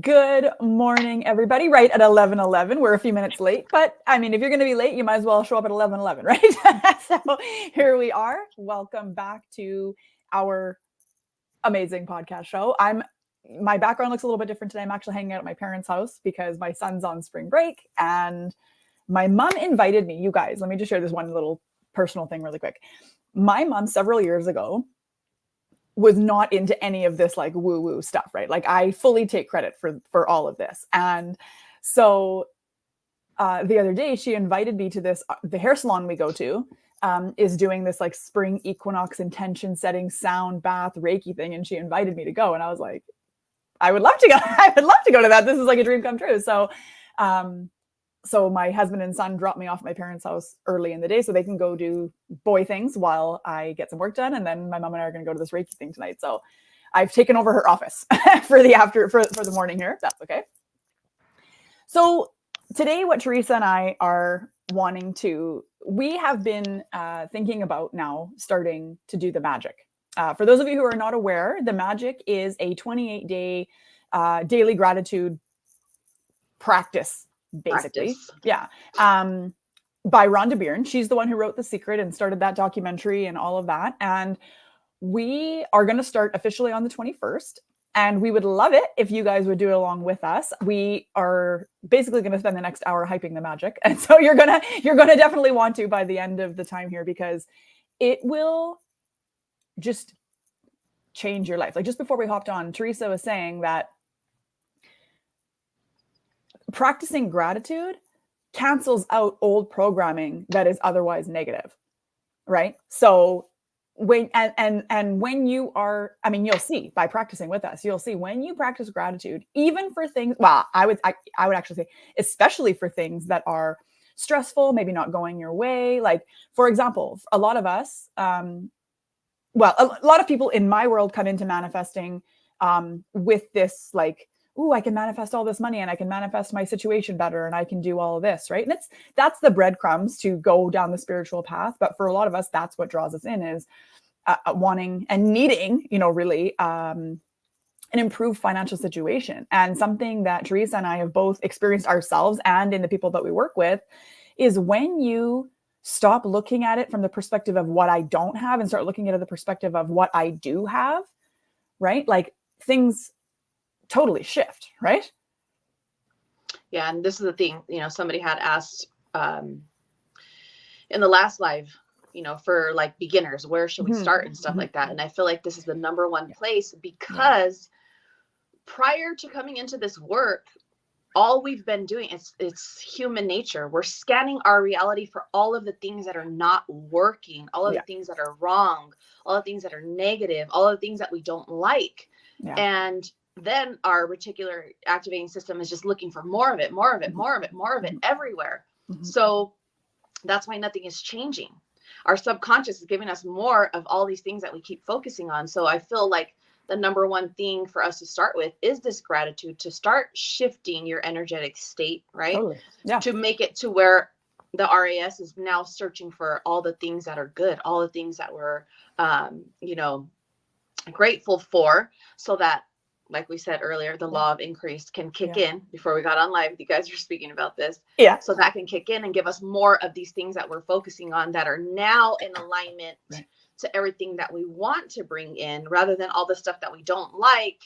Good morning, everybody. Right at 11:11. We're a few minutes late, but I mean, if you're going to be late, you might as well show up at 11:11, right? So here we are. Welcome back to our amazing podcast show. My background looks a little bit different today. I'm actually hanging out at my parents' house because my son's on spring break, and my mom invited me. You guys, let me just share this one little personal thing really quick. My mom, several years ago, was not into any of this like woo woo stuff, right? Like I fully take credit for all of this. And so the other day she invited me to this, the hair salon we go to is doing this like spring equinox intention setting sound bath Reiki thing. And she invited me to go. And I was like, I would love to go. I would love to go to that. This is like a dream come true. So my husband and son dropped me off at my parents' house early in the day so they can go do boy things while I get some work done. And then my mom and I are going to go to this Reiki thing tonight. So I've taken over her office for the morning here. That's okay. So today, what Teresa and I are we have been thinking about now starting to do the magic. For those of you who are not aware, the magic is a 28-day daily gratitude practice. Basically, yeah. By Rhonda Byrne. She's the one who wrote The Secret and started that documentary and all of that. And we are going to start officially on the 21st. And we would love it if you guys would do it along with us. We are basically going to spend the next hour hyping the magic. And so you're going to definitely want to by the end of the time here, because it will just change your life. Like just before we hopped on, Teresa was saying that practicing gratitude cancels out old programming that is otherwise negative, right? So when you are, I mean, you'll see by practicing with us, you'll see when you practice gratitude, even for things, well, I would actually say, especially for things that are stressful, maybe not going your way. Like, for example, a lot of us, a lot of people in my world come into manifesting with this like, ooh, I can manifest all this money and I can manifest my situation better and I can do all of this, right? And that's the breadcrumbs to go down the spiritual path. But for a lot of us, that's what draws us in is wanting and needing, really an improved financial situation. And something that Teresa and I have both experienced ourselves and in the people that we work with is when you stop looking at it from the perspective of what I don't have and start looking at it the perspective of what I do have, right? Like things totally shift, right? Yeah, and this is the thing, somebody had asked in the last live, for like beginners, where should we start and stuff like that. And I feel like this is the number one place because prior to coming into this work, all we've been doing it's human nature. We're scanning our reality for all of the things that are not working, all of the things that are wrong, all the things that are negative, all of the things that we don't like. And then our reticular activating system is just looking for more of it, more of it, more of it, more of it everywhere. So that's why nothing is changing. Our subconscious is giving us more of all these things that we keep focusing on. So I feel like the number one thing for us to start with is this gratitude, to start shifting your energetic state, right? Totally. Yeah. To make it to where the RAS is now searching for all the things that are good, all the things that we're, grateful for, so that, like we said earlier, the law of increase can kick in. Before we got on live, you guys were speaking about this. Yeah. So that can kick in and give us more of these things that we're focusing on that are now in alignment to everything that we want to bring in, rather than all the stuff that we don't like.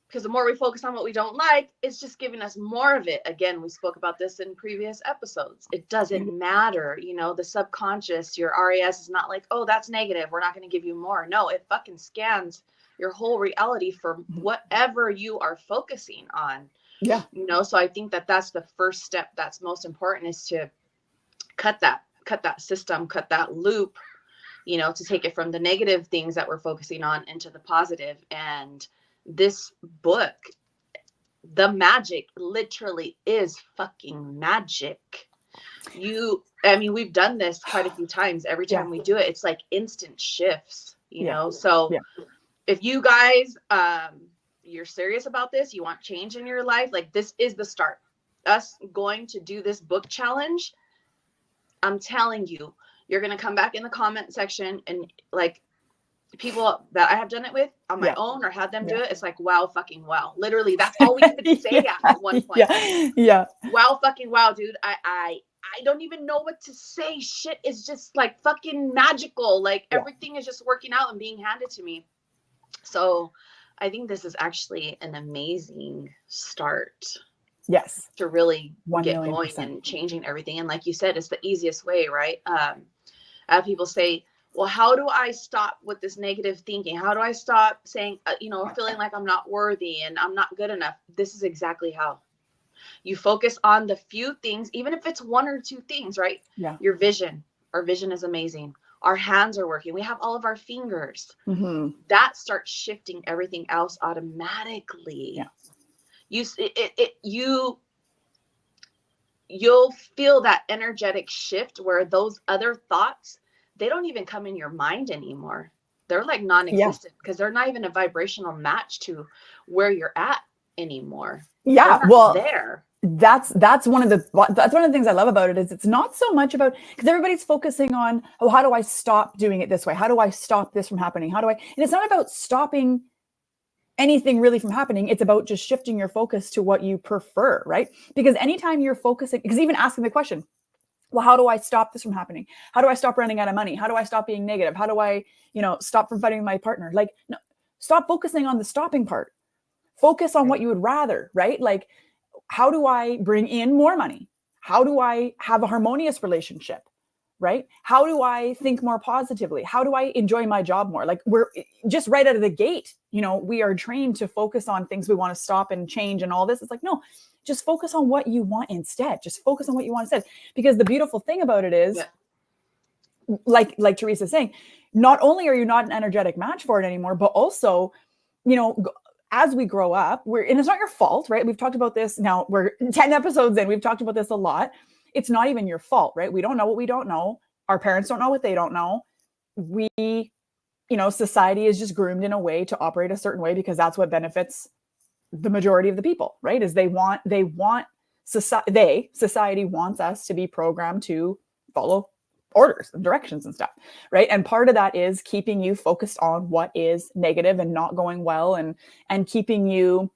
Because the more we focus on what we don't like, it's just giving us more of it. Again, we spoke about this in previous episodes. It doesn't matter. The subconscious, your RAS is not like, oh, that's negative, we're not going to give you more. No, it fucking scans your whole reality for whatever you are focusing on. Yeah. So I think that that's the first step that's most important, is to cut that system, cut that loop, to take it from the negative things that we're focusing on into the positive. And this book, the magic, literally is fucking magic. We've done this quite a few times. Every time we do it, it's like instant shifts, so if you guys, you're serious about this, you want change in your life, like this is the start. Us going to do this book challenge, I'm telling you, you're going to come back in the comment section and like people that I have done it with on my Yeah. own or had them do Yeah. it, it's like, wow, fucking wow. Literally, that's all we could say at one point. Yeah. Wow, fucking wow, dude. I don't even know what to say. Shit is just like fucking magical. Like everything is just working out and being handed to me. So I think this is actually an amazing start. Yes. To really get 1,000,000%. going and changing everything. And like you said, it's the easiest way, right? I have people say, well, how do I stop with this negative thinking? How do I stop saying, feeling like I'm not worthy and I'm not good enough? This is exactly how. You focus on the few things, even if it's one or two things, right? Yeah. Your vision. Our vision is amazing. Our hands are working. We have all of our fingers. Mm-hmm. That starts shifting everything else automatically. Yeah. You'll feel that energetic shift where those other thoughts, they don't even come in your mind anymore. They're like non-existent because they're not even a vibrational match to where you're at anymore. Yeah. Well, there. That's one of the things I love about it is it's not so much about, because everybody's focusing on, oh, how do I stop doing it this way? How do I stop this from happening? And it's not about stopping anything really from happening. It's about just shifting your focus to what you prefer, right? Because anytime you're focusing, because even asking the question, well, how do I stop this from happening? How do I stop running out of money? How do I stop being negative? How do I, stop from fighting with my partner? Like, no, stop focusing on the stopping part. Focus on what you would rather, right? Like, how do I bring in more money? How do I have a harmonious relationship? Right? How do I think more positively? How do I enjoy my job more? Like, we're just right out of the gate, we are trained to focus on things we want to stop and change and all this. It's like, no, just focus on what you want instead. Just focus on what you want instead. Because the beautiful thing about it is, like Teresa's saying, not only are you not an energetic match for it anymore, but also, as we grow up, and it's not your fault, right? We've talked about this now. We're 10 episodes in. We've talked about this a lot. It's not even your fault, right? We don't know what we don't know. Our parents don't know what they don't know. Society is just groomed in a way to operate a certain way because that's what benefits the majority of the people, right? Is society wants us to be programmed to follow orders and directions and stuff, right? And part of that is keeping you focused on what is negative and not going well, and keeping you.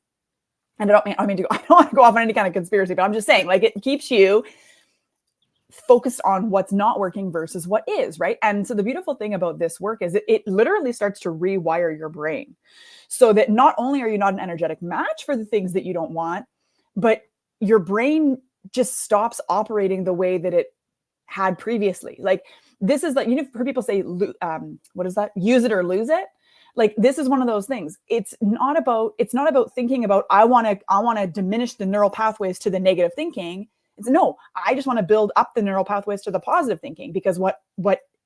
And I don't want to go off on any kind of conspiracy, but I'm just saying, like, it keeps you focused on what's not working versus what is, right? And so the beautiful thing about this work is it literally starts to rewire your brain so that not only are you not an energetic match for the things that you don't want, but your brain just stops operating the way that it had previously. Like, this is like, you've heard people say, what is that? Use it or lose it. Like, this is one of those things. It's not about thinking about, I want to diminish the neural pathways to the negative thinking. It's no, I just want to build up the neural pathways to the positive thinking, because what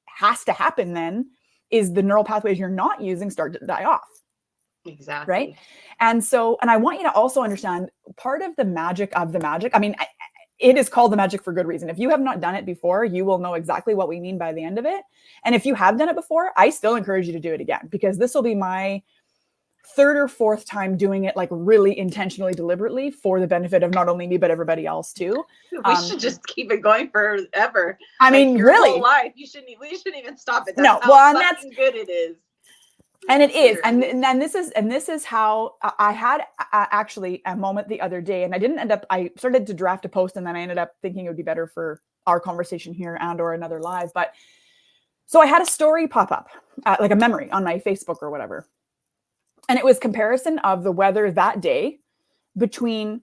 has to happen then is the neural pathways you're not using start to die off. Exactly. Right. And I want you to also understand part of the magic of the magic. I mean, it is called the magic for good reason. If you have not done it before, you will know exactly what we mean by the end of it. And if you have done it before, I still encourage you to do it again, because this will be my third or fourth time doing it, like, really intentionally, deliberately, for the benefit of not only me, but everybody else too. We should just keep it going forever. I mean, your really, whole life. We shouldn't even stop it. That's that's good it is. And it is. And this is how I had actually a moment the other day, and I started to draft a post, and then I ended up thinking it would be better for our conversation here and or another live. But so I had a story pop up, like a memory on my Facebook or whatever. And it was comparison of the weather that day between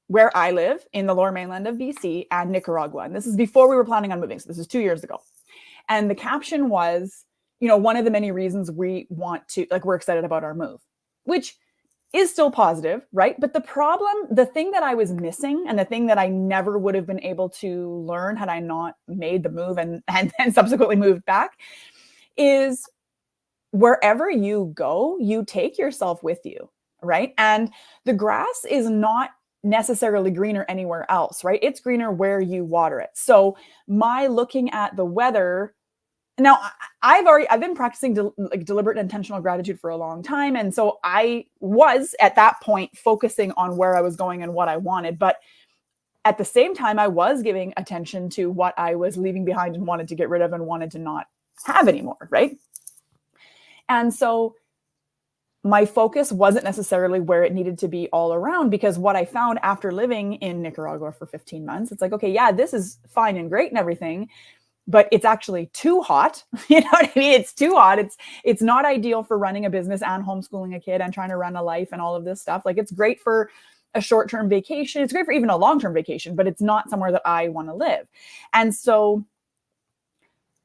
where I live in the lower mainland of BC and Nicaragua. And this is before we were planning on moving. So this is 2 years ago. And the caption was, one of the many reasons we're excited about our move, which is still positive, right? But the thing that I was missing, and the thing that I never would have been able to learn had I not made the move and then subsequently moved back, is wherever you go, you take yourself with you, right? And the grass is not necessarily greener anywhere else, right? It's greener where you water it. So my looking at the weather, now I've been practicing deliberate and intentional gratitude for a long time. And so I was at that point focusing on where I was going and what I wanted. But at the same time, I was giving attention to what I was leaving behind and wanted to get rid of and wanted to not have anymore, right? And so my focus wasn't necessarily where it needed to be all around, because what I found after living in Nicaragua for 15 months, it's like, okay, yeah, this is fine and great and everything, but it's actually too hot. You know what I mean? It's too hot. It's not ideal for running a business and homeschooling a kid and trying to run a life and all of this stuff. Like, it's great for a short-term vacation. It's great for even a long-term vacation, but it's not somewhere that I want to live. And so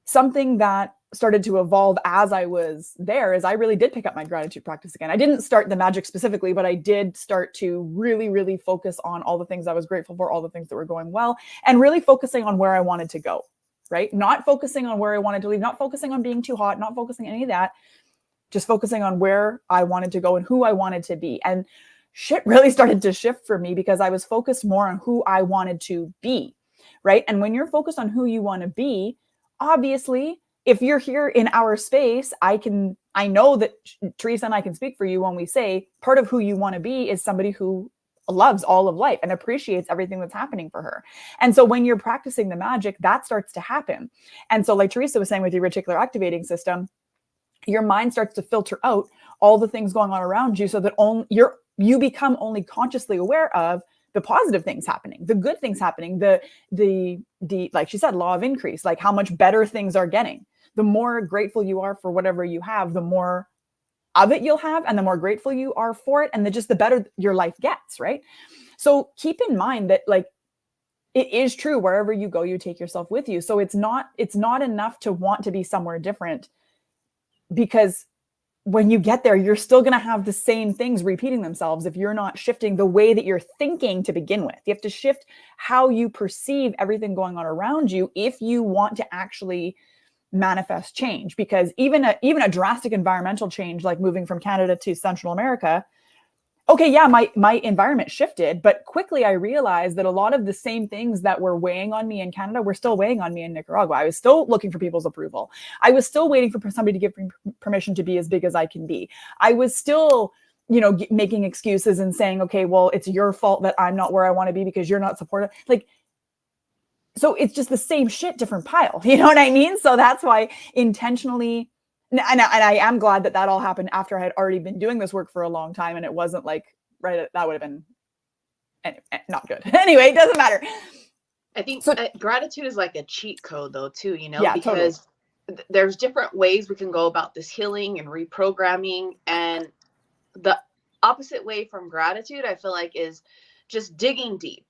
something that started to evolve as I was there is I really did pick up my gratitude practice again. I didn't start the magic specifically, but I did start to really, really focus on all the things I was grateful for, all the things that were going well, and really focusing on where I wanted to go, right? Not focusing on where I wanted to leave, not focusing on being too hot, not focusing on any of that, just focusing on where I wanted to go and who I wanted to be. And shit really started to shift for me because I was focused more on who I wanted to be, right? And when you're focused on who you want to be, obviously, if you're here in our space, I know that Teresa and I can speak for you when we say part of who you want to be is somebody who loves all of life and appreciates everything that's happening for her. And so when you're practicing the magic, that starts to happen. And so, like Teresa was saying, with your reticular activating system, your mind starts to filter out all the things going on around you so that you become only consciously aware of the positive things happening, the good things happening, the like she said, law of increase, like how much better things are getting. The more grateful you are for whatever you have, the more of it you'll have, and the more grateful you are for it, and the better your life gets, right? So keep in mind that, like, it is true, wherever you go, you take yourself with you. So it's not enough to want to be somewhere different, because when you get there, you're still going to have the same things repeating themselves if you're not shifting the way that you're thinking to begin with. You have to shift how you perceive everything going on around you if you want to actually manifest change. Because even a drastic environmental change, like moving from Canada to Central America, okay, yeah, my environment shifted, but quickly I realized that a lot of the same things that were weighing on me in Canada were still weighing on me in Nicaragua. I was still looking for people's approval. I was still waiting for somebody to give me permission to be as big as I can be. I was still, making excuses and saying, okay, well, it's your fault that I'm not where I want to be because you're not supportive. Like, so it's just the same shit, different pile. You know what I mean? So that's why intentionally, and I am glad that all happened after I had already been doing this work for a long time, and it wasn't like, right, that would have been not good. Anyway, it doesn't matter. I think gratitude is like a cheat code though too, Yeah, because there's different ways we can go about this healing and reprogramming, and the opposite way from gratitude, I feel like, is just digging deep,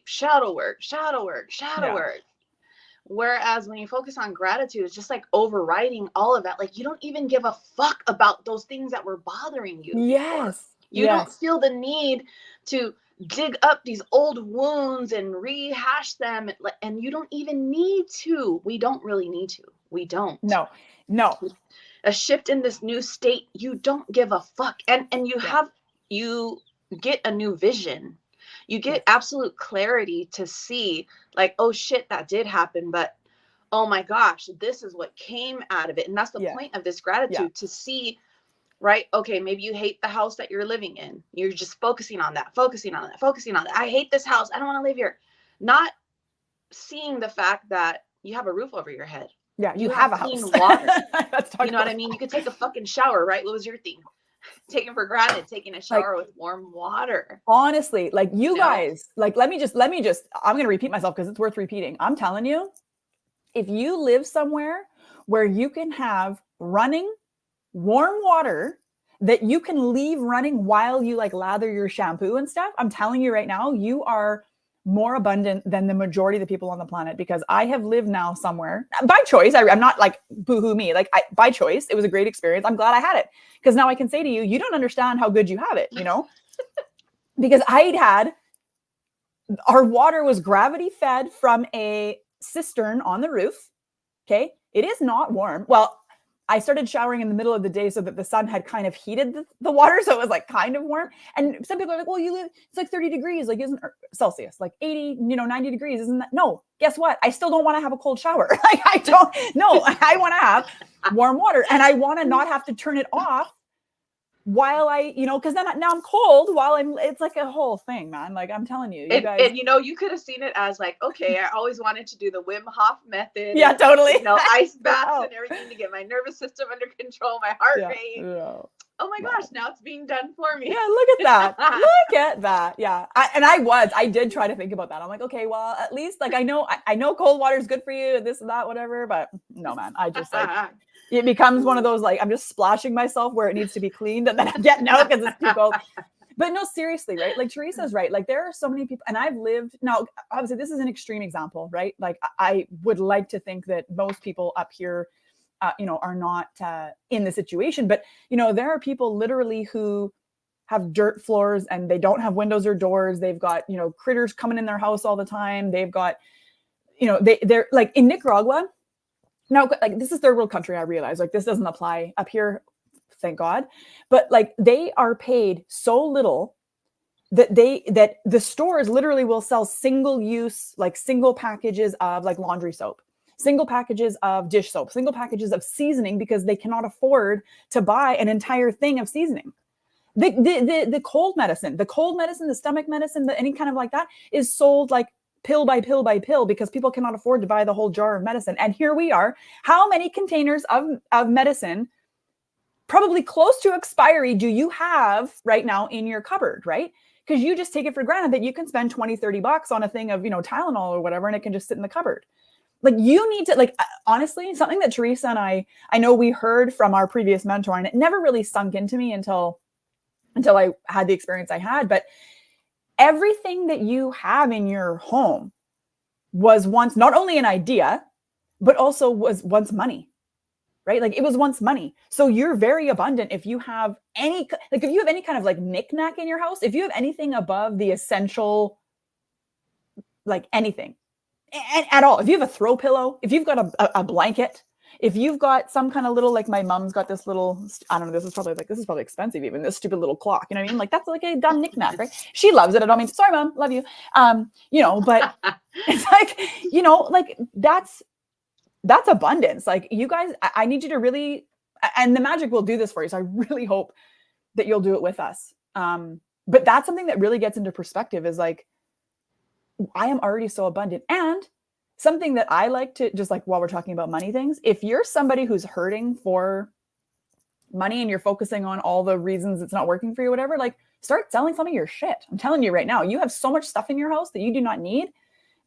shadow work. Whereas when you focus on gratitude, it's just like overriding all of that. Like, you don't even give a fuck about those things that were bothering you. Yes. You don't feel the need to dig up these old wounds and rehash them. And you don't even need to. We don't really need to. We don't. No. A shift in this new state, you don't give a fuck. And you get a new vision. You get absolute clarity to see, like, oh shit, that did happen, but oh my gosh, this is what came out of it. And that's the point of this gratitude, to see, right? Okay, maybe you hate the house that you're living in. You're just focusing on that. I hate this house. I don't want to live here. Not seeing the fact that you have a roof over your head. Yeah, you have a clean house. Water. You know what I mean? You could take a fucking shower, right? What was your thing? Taking for granted, taking a shower with warm water. Honestly, like, you guys, like, let me just, I'm going to repeat myself because it's worth repeating. I'm telling you, if you live somewhere where you can have running warm water that you can leave running while you, like, lather your shampoo and stuff, I'm telling you right now, you are more abundant than the majority of the people on the planet, because I have lived now somewhere by choice. I'm not like boohoo me, like, by choice. It was a great experience. I'm glad I had it, because now I can say to you, you don't understand how good you have it, because our water was gravity fed from a cistern on the roof. Okay. It is not warm. Well, I started showering in the middle of the day so that the sun had kind of heated the water. So it was like kind of warm. And some people are like, well, it's like 30 degrees, like, isn't Celsius, like 80, 90 degrees. Isn't that? No, guess what? I still don't want to have a cold shower. Like, I want to have warm water, and I want to not have to turn it off while I, because then now I'm cold while it's like a whole thing, man. Like I'm telling you, you guys. And you could have seen it as like, okay, I always wanted to do the Wim Hof method. Yeah, and, totally. Ice baths and everything to get my nervous system under control, my heart rate. Yeah. Oh my gosh, now it's being done for me. Yeah, look at that. Look at that. Yeah. I did try to think about that. I'm like, okay, well, at least like I know cold water is good for you, this and that, whatever. But no, man, I just like it becomes one of those like I'm just splashing myself where it needs to be cleaned and then I'm getting out because it's too cold. But no, seriously, right? Like Teresa's right. Like there are so many people, and I've lived now, obviously this is an extreme example, right? Like I would like to think that most people up here are not in the situation, but there are people literally who have dirt floors and they don't have windows or doors. They've got critters coming in their house all the time. They've got they're like in Nicaragua now. Like this is third world country. I realize like this doesn't apply up here, thank God, but like they are paid so little that the stores literally will sell single use, like single packages of like laundry soap, single packages of dish soap, single packages of seasoning because they cannot afford to buy an entire thing of seasoning. The cold medicine, the stomach medicine, any kind of like that is sold like pill by pill by pill because people cannot afford to buy the whole jar of medicine. And here we are. How many containers of medicine, probably close to expiry, do you have right now in your cupboard, right? Because you just take it for granted that you can spend $20-$30 on a thing of, Tylenol or whatever, and it can just sit in the cupboard. Like you need to, like, honestly, something that Teresa and I know we heard from our previous mentor, and it never really sunk into me until I had the experience I had. But everything that you have in your home was once not only an idea, but also was once money. Right? Like it was once money. So you're very abundant if you have any kind of like knickknack in your house, if you have anything above the essential, like anything at all, if you have a throw pillow, if you've got a blanket, if you've got some kind of little, like my mom's got this little, I don't know, this is probably expensive even, this stupid little clock, you know what I mean? Like that's like a dumb knickknack, right? She loves it. I don't mean, sorry, mom, love you. But it's like, like that's abundance. Like you guys, I need you to really, and the magic will do this for you. So I really hope that you'll do it with us. But that's something that really gets into perspective is like, I am already so abundant. And something that I like to just like, while we're talking about money things, if you're somebody who's hurting for money and you're focusing on all the reasons it's not working for you, whatever, like start selling some of your shit. I'm telling you right now, you have so much stuff in your house that you do not need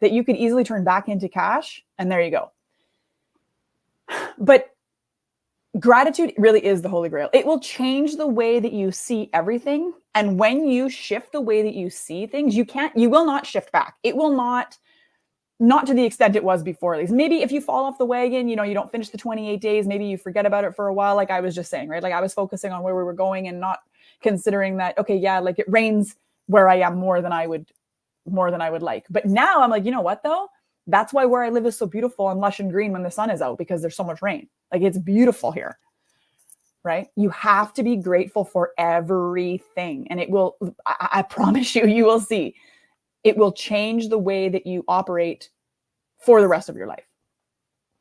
that you could easily turn back into cash. And there you go. But gratitude really is the holy grail. It will change the way that you see everything. And when you shift the way that you see things, you will not shift back. It will not to the extent it was before, at least. Maybe if you fall off the wagon, you don't finish the 28 days, maybe you forget about it for a while. Like I was just saying, right? Like I was focusing on where we were going and not considering that, okay, yeah, like it rains where I am more than I would like. But now I'm like, you know what though? That's why where I live is so beautiful and lush and green when the sun is out, because there's so much rain. Like it's beautiful here, right? You have to be grateful for everything. And it will, I promise you will see, it will change the way that you operate for the rest of your life.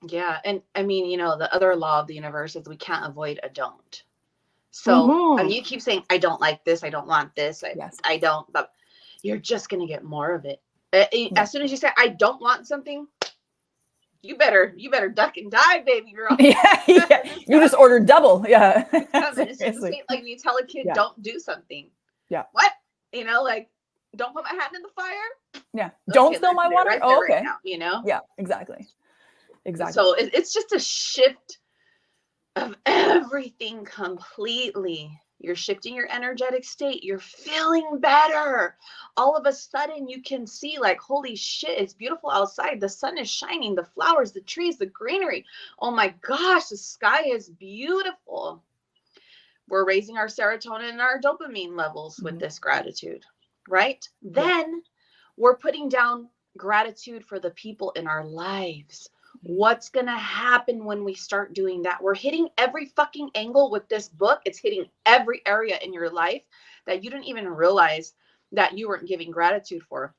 Yeah. And I mean, the other law of the universe is we can't avoid a don't. So I mean, you keep saying, I don't like this. I don't want this. I don't, but you're just going to get more of it. As soon as you say, I don't want something, you better duck and dive, baby girl. Yeah. You just ordered double. Yeah. It's just like when you tell a kid, don't do something. Yeah. What? Like, don't put my hand in the fire. Yeah. Don't spill my water. Right okay. Right now, Yeah, exactly. So it's just a shift of everything completely. You're shifting your energetic state. You're feeling better. All of a sudden you can see like, holy shit, it's beautiful outside. The sun is shining, the flowers, the trees, the greenery. Oh my gosh, the sky is beautiful. We're raising our serotonin and our dopamine levels with this gratitude, right? Then we're putting down gratitude for the people in our lives. What's going to happen when we start doing that? We're hitting every fucking angle with this book. It's hitting every area in your life that you didn't even realize that you weren't giving gratitude for.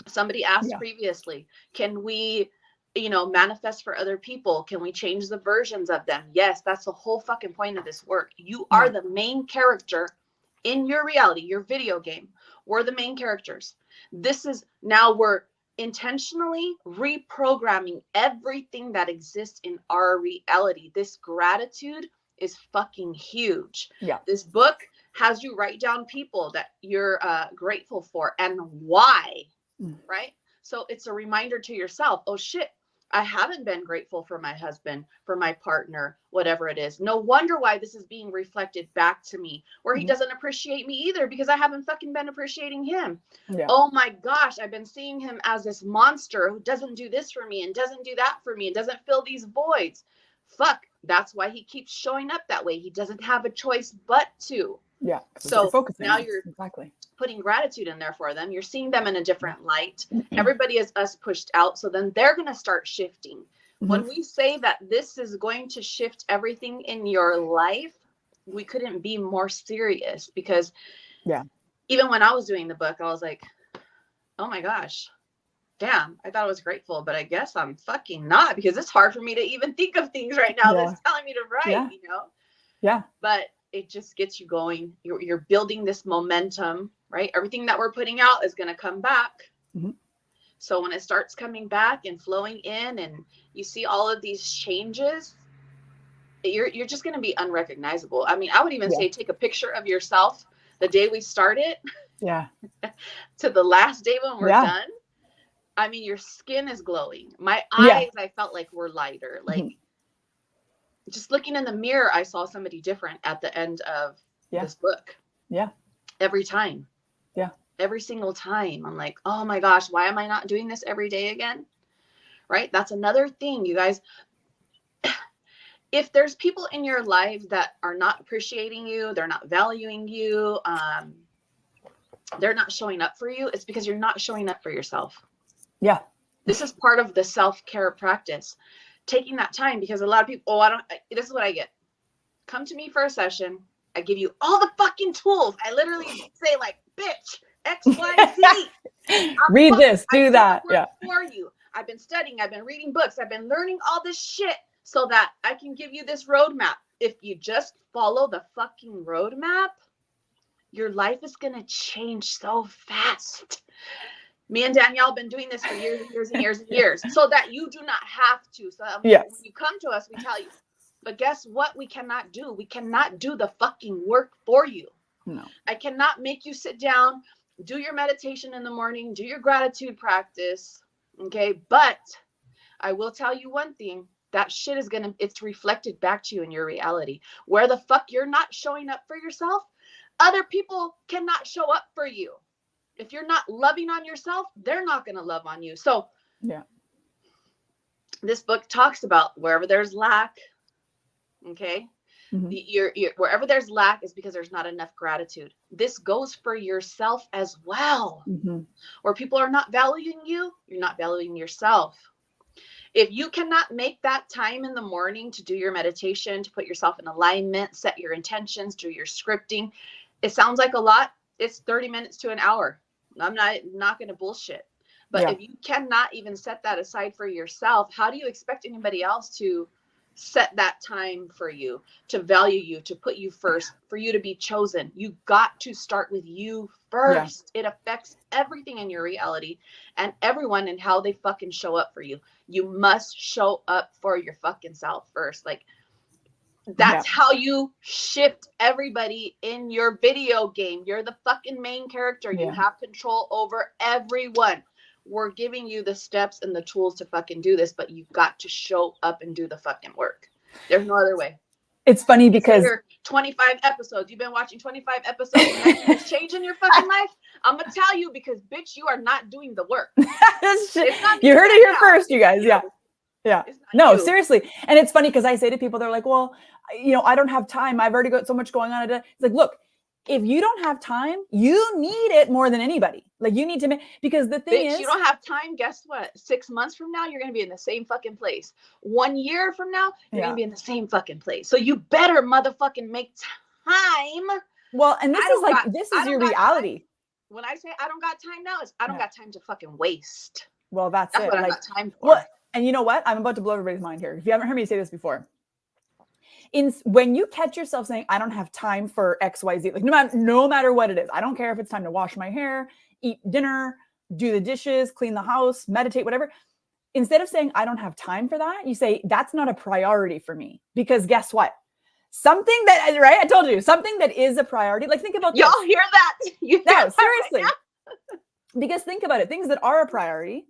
Somebody asked previously, can we manifest for other people? Can we change the versions of them? Yes, that's the whole fucking point of this work. You are the main character in your reality, your video game. We're the main characters. We're intentionally reprogramming everything that exists in our reality. This gratitude is fucking huge. Yeah. This book has you write down people that you're grateful for and why, right? So it's a reminder to yourself, oh shit, I haven't been grateful for my husband, for my partner, whatever it is. No wonder why this is being reflected back to me, where he doesn't appreciate me either, because I haven't fucking been appreciating him. Yeah. Oh my gosh, I've been seeing him as this monster who doesn't do this for me and doesn't do that for me and doesn't fill these voids. Fuck, that's why he keeps showing up that way. He doesn't have a choice but to. Yeah. So now you're putting gratitude in there for them. You're seeing them in a different light. Everybody is us pushed out. So then they're going to start shifting. When we say that this is going to shift everything in your life, we couldn't be more serious, because even when I was doing the book, I was like, oh my gosh, damn, I thought I was grateful, but I guess I'm fucking not, because it's hard for me to even think of things right now that's telling me to write, Yeah. But it just gets you going. You're building this momentum, right? Everything that we're putting out is going to come back. So when it starts coming back and flowing in, and you see all of these changes, you're just going to be unrecognizable. I mean, I would even say take a picture of yourself the day we started to the last day when we're done. I mean, your skin is glowing. My eyes, I felt like were lighter. Like, just looking in the mirror, I saw somebody different at the end of this book. Yeah. Every time. Yeah. Every single time. I'm like, oh my gosh, why am I not doing this every day again? Right? That's another thing, you guys. If there's people in your life that are not appreciating you, they're not valuing you, they're not showing up for you, it's because you're not showing up for yourself. Yeah. This is part of the self-care practice. Taking that time, because a lot of people, this is what I get. Come to me for a session. I give you all the fucking tools. I literally say like, bitch, X, Y, Z. Read this, do that. Yeah. For you. I've been studying. I've been reading books. I've been learning all this shit so that I can give you this roadmap. If you just follow the fucking roadmap, your life is going to change so fast. Me and Danielle have been doing this for years and years and years and years, so that you do not have to. So when you come to us, we tell you. But guess what? We cannot do. We cannot do the fucking work for you. No. I cannot make you sit down, do your meditation in the morning, do your gratitude practice. Okay. But I will tell you one thing. That shit is it's reflected back to you in your reality. Where the fuck you're not showing up for yourself, other people cannot show up for you. If you're not loving on yourself, they're not going to love on you. So this book talks about wherever there's lack, okay, wherever there's lack is because there's not enough gratitude. This goes for yourself as well. Where people are not valuing you, you're not valuing yourself. If you cannot make that time in the morning to do your meditation, to put yourself in alignment, set your intentions, do your scripting, it sounds like a lot. It's 30 minutes to an hour. I'm not going to bullshit. But if you cannot even set that aside for yourself, how do you expect anybody else to set that time for you, to value you, to put you first, for you to be chosen? You got to start with you first. It affects everything in your reality and everyone and how they fucking show up for you. You must show up for your fucking self first. Like, that's how you shift everybody in your video game. You're the fucking main character. You have control over everyone. We're giving you the steps and the tools to fucking do this, but you've got to show up and do the fucking work. There's no other way. It's funny because 25 episodes. You've been watching 25 episodes and nothing is changing your fucking life. I'm going to tell you, because bitch, you are not doing the work. You heard it here first, you guys. Yeah. No, seriously. And it's funny because I say to people, they're like, well, I don't have time. I've already got so much going on today. It's like, look, if you don't have time, you need it more than anybody. Like, you need to make, because the thing is, you don't have time. Guess what? 6 months from now, you're going to be in the same fucking place. 1 year from now, you're going to be in the same fucking place. So you better motherfucking make time. Well, and this is your reality. Time. When I say I don't got time now, it's I don't got time to fucking waste. Well, that's it. What I got time for. Well, And you know what? I'm about to blow everybody's mind here. If you haven't heard me say this before, when you catch yourself saying, I don't have time for XYZ, like no matter what it is, I don't care if it's time to wash my hair, eat dinner, do the dishes, clean the house, meditate, whatever. Instead of saying, I don't have time for that, you say, that's not a priority for me. Because guess what? Something that, right? I told you, something that is a priority. Like, think about Y'all hear that? No, seriously. Right, because think about it. Things that are a priority,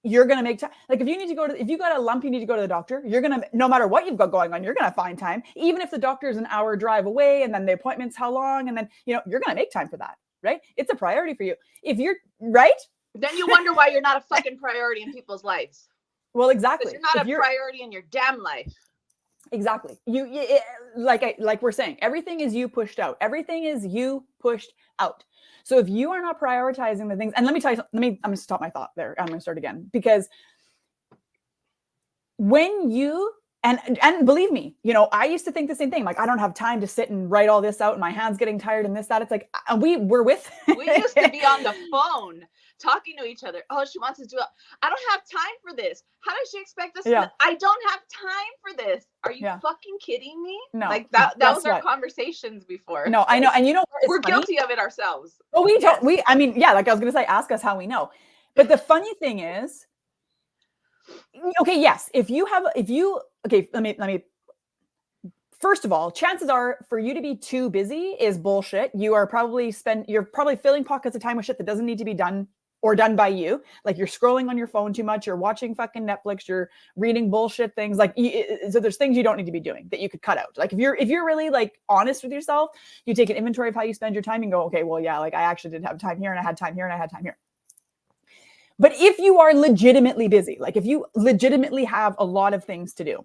you're going to make time. Like, if you got a lump, you need to go to the doctor, you're going to, no matter what you've got going on, you're going to find time. Even if the doctor is an hour drive away, and then the appointment's how long, and then, you're going to make time for that, right? It's a priority for you. If you're, right? Then you wonder why you're not a fucking priority in people's lives. Well, exactly. You're not a priority in your damn life. Exactly. Like we're saying, everything is you pushed out. Everything is you pushed out. So if you are not prioritizing the things, and let me tell you, I'm going to stop my thought there. I'm going to start again, because when you, and believe me, I used to think the same thing. Like, I don't have time to sit and write all this out, and my hand's getting tired and this, that. It's like, we used to be on the phone talking to each other. Oh, she wants to do it. I don't have time for this. How does she expect us to? I don't have time for this. Are you fucking kidding me? No. Like that was our conversations before. No, I know. And we're guilty of it ourselves. Well, like I was going to say, ask us how we know. But the funny thing is, okay, yes, let me first of all, chances are for you to be too busy is bullshit. You're probably filling pockets of time with shit that doesn't need to be done or done by you. Like, you're scrolling on your phone too much, you're watching fucking Netflix, you're reading bullshit things. Like, so there's things you don't need to be doing that you could cut out. Like, if you're really like honest with yourself, you take an inventory of how you spend your time and go, okay, well, yeah, like I actually did have time here, and I had time here, and I had time here. But if you are legitimately busy, like if you legitimately have a lot of things to do,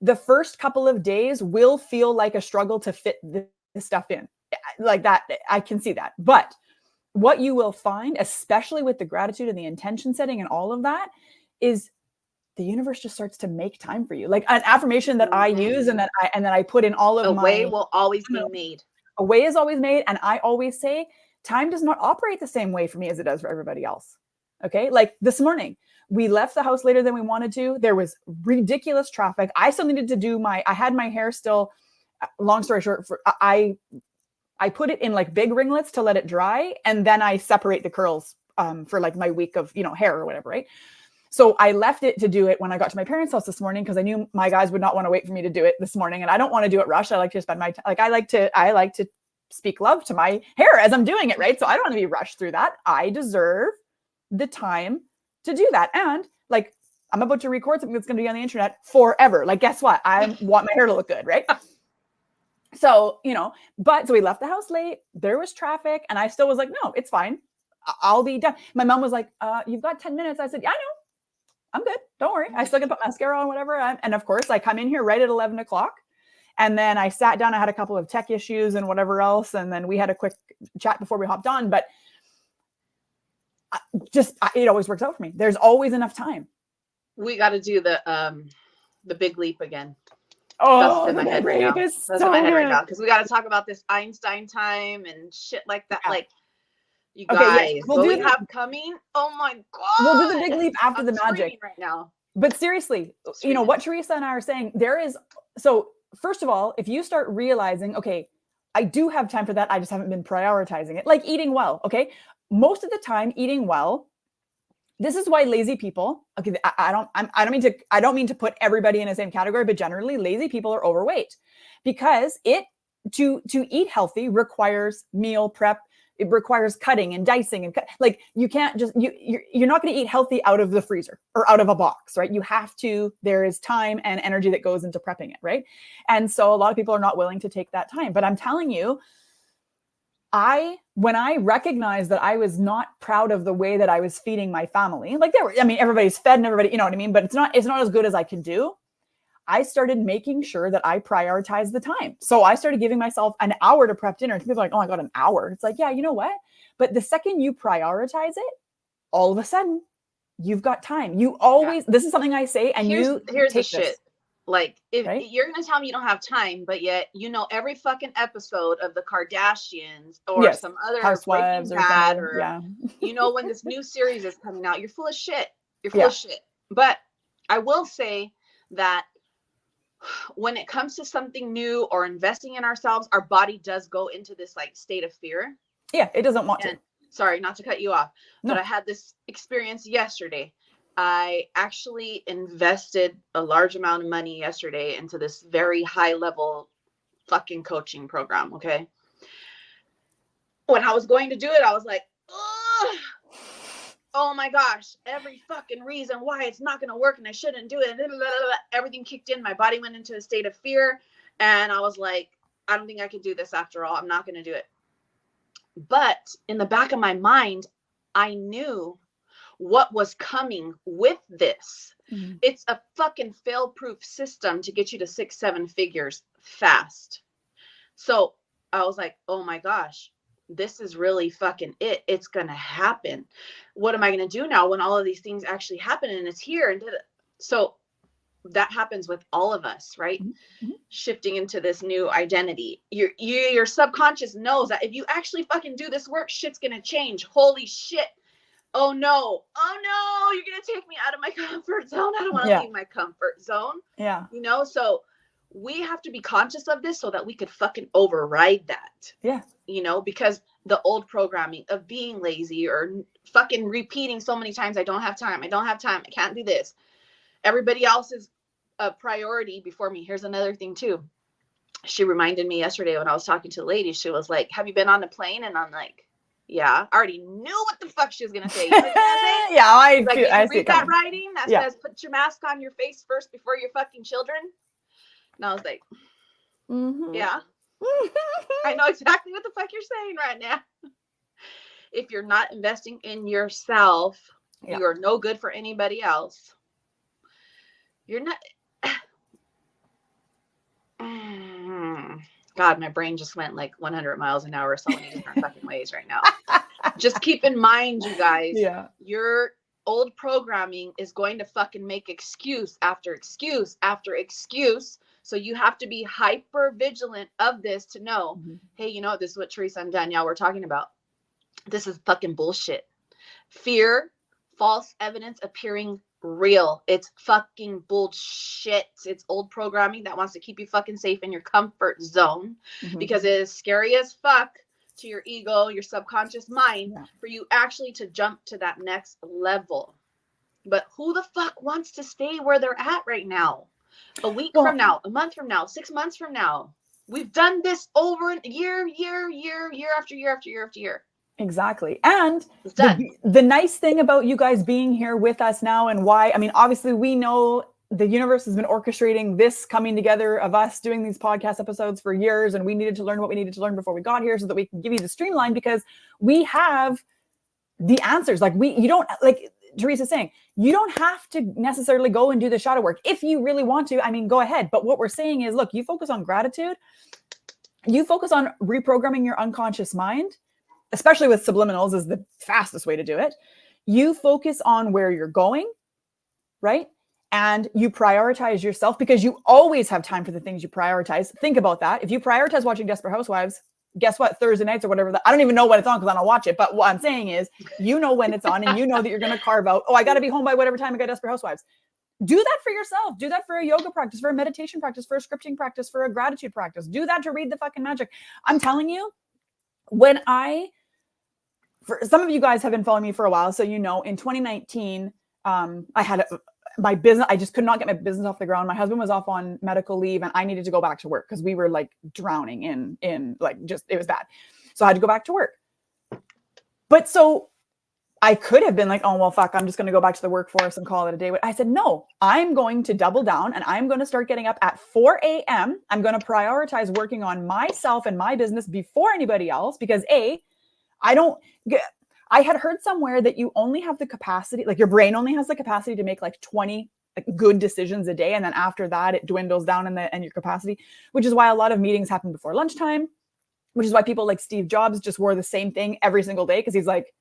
the first couple of days will feel like a struggle to fit this stuff in. Like that, I can see that. But what you will find, especially with the gratitude and the intention setting and all of that, is the universe just starts to make time for you. Like, an affirmation that I use and that I put in all of my... A way will always be made. A way is always made. And I always say, time does not operate the same way for me as it does for everybody else. Okay. Like this morning, we left the house later than we wanted to. There was ridiculous traffic. I still needed to do I had my hair still, long story short, I put it in like big ringlets to let it dry. And then I separate the curls for like my week of, hair or whatever. Right. So I left it to do it when I got to my parents' house this morning, because I knew my guys would not want to wait for me to do it this morning. And I don't want to do it rushed. I like to spend my time. Like, I like to speak love to my hair as I'm doing it. Right. So I don't want to be rushed through that. I deserve the time to do that. And like, I'm about to record something that's going to be on the internet forever. Like, guess what? I want my hair to look good. Right. So, so we left the house late. There was traffic. And I still was like, no, it's fine. I'll be done. My mom was like, you've got 10 minutes. I said, yeah, I know. I'm good. Don't worry. I still can put mascara on, whatever. And of course, I come in here right at 11 o'clock. And then I sat down. I had a couple of tech issues and whatever else. And then we had a quick chat before we hopped on. But it always works out for me. There's always enough time. We got to do the big leap again. Oh, that's in my head right now. That's in my head right now, because we got to talk about this Einstein time and shit like that. Yeah. Like, you guys, yes. What we have coming. Oh my god! We'll do the big leap after the magic right now. But seriously, what Teresa and I are saying, there is. So first of all, if you start realizing, okay, I do have time for that, I just haven't been prioritizing it. Like eating well. Okay, most of the time, eating well. This is why lazy people. Okay, I don't mean to put everybody in the same category, but generally, lazy people are overweight, because to eat healthy requires meal prep. It requires cutting and dicing and like, you can't just, you're not going to eat healthy out of the freezer or out of a box, right? You have to, there is time and energy that goes into prepping it. Right. And so a lot of people are not willing to take that time, but I'm telling you, when I recognized that I was not proud of the way that I was feeding my family, like everybody's fed and everybody, you know what I mean? But it's not as good as I can do. I started making sure that I prioritize the time. So I started giving myself an hour to prep dinner. People are like, oh, I got an hour. It's like, yeah, you know what? But the second you prioritize it, all of a sudden you've got time. You always, this is something I say, and here's the shit. Like, if you're going to tell me you don't have time, but yet, every fucking episode of the Kardashians or some other Housewives or when this new series is coming out, you're full of shit. You're full of shit. But I will say that when it comes to something new or investing in ourselves, our body does go into this like state of fear. Yeah, it doesn't want to. Sorry, not to cut you off, but I had this experience yesterday. I actually invested a large amount of money yesterday into this very high level fucking coaching program. Okay. When I was going to do it, I was like, oh my gosh, every fucking reason why it's not going to work and I shouldn't do it. And everything kicked in. My body went into a state of fear. And I was like, I don't think I can do this after all. I'm not going to do it. But in the back of my mind, I knew what was coming with this. Mm-hmm. It's a fucking fail-proof system to get you to 6-7 figures fast. So I was like, oh my gosh, this is really fucking it. It's going to happen. What am I going to do now when all of these things actually happen and it's here? And so that happens with all of us, right? Mm-hmm. Shifting into this new identity. Your subconscious knows that if you actually fucking do this work, shit's going to change. Holy shit. Oh no, you're going to take me out of my comfort zone. I don't want to leave my comfort zone. Yeah. You know, so we have to be conscious of this so that we could fucking override that. Yeah. You know, because the old programming of being lazy or fucking repeating so many times, I don't have time. I can't do this. Everybody else is a priority before me. Here's another thing too. She reminded me yesterday when I was talking to the lady, she was like, have you been on the plane? And I'm like, yeah, I already knew what the fuck she was going to say. You know what I'm saying? Yeah, I read that writing that says, put your mask on your face first before your fucking children. And I was like, yeah, I know exactly what the fuck you're saying right now. If you're not investing in yourself, you are no good for anybody else. You're not. God, my brain just went like 100 miles an hour so many different fucking ways right now. Just keep in mind, you guys, your old programming is going to fucking make excuse after excuse after excuse. So you have to be hyper vigilant of this to know, hey, you know, this is what Teresa and Danielle were talking about. This is fucking bullshit. Fear, false evidence appearing real. It's fucking bullshit. It's old programming that wants to keep you fucking safe in your comfort zone because it is scary as fuck to your ego, your subconscious mind for you actually to jump to that next level. But who the fuck wants to stay where they're at right now? A week from now, a month from now, 6 months from now. We've done this over year after year. Exactly. And the nice thing about you guys being here with us now and why, I mean, obviously we know the universe has been orchestrating this coming together of us doing these podcast episodes for years. And we needed to learn what we needed to learn before we got here so that we can give you the streamline because we have the answers. Like you don't, like Teresa's saying, you don't have to necessarily go and do the shadow work. If you really want to, I mean, go ahead. But what we're saying is, look, you focus on gratitude. You focus on reprogramming your unconscious mind, especially with subliminals is the fastest way to do it. You focus on where you're going, right? And you prioritize yourself because you always have time for the things you prioritize. Think about that. If you prioritize watching Desperate Housewives, guess what? Thursday nights or whatever. I don't even know when it's on because I don't watch it. But what I'm saying is, you know when it's on and you know that you're going to carve out, I got to be home by whatever time I got Desperate Housewives. Do that for yourself. Do that for a yoga practice, for a meditation practice, for a scripting practice, for a gratitude practice. Do that to read the fucking magic. I'm telling you, for some of you guys have been following me for a while. So, you know, in 2019, I had my business. I just could not get my business off the ground. My husband was off on medical leave and I needed to go back to work because we were like drowning in like, just, it was bad. So I had to go back to work. But so I could have been like, oh, well, fuck, I'm just going to go back to the workforce and call it a day. But I said, no, I'm going to double down and I'm going to start getting up at 4 a.m. I'm going to prioritize working on myself and my business before anybody else because I had heard somewhere that you only have the capacity, like your brain only has the capacity to make like 20 good decisions a day. And then after that, it dwindles down in your capacity, which is why a lot of meetings happen before lunchtime, which is why people like Steve Jobs just wore the same thing every single day. Cause he's like,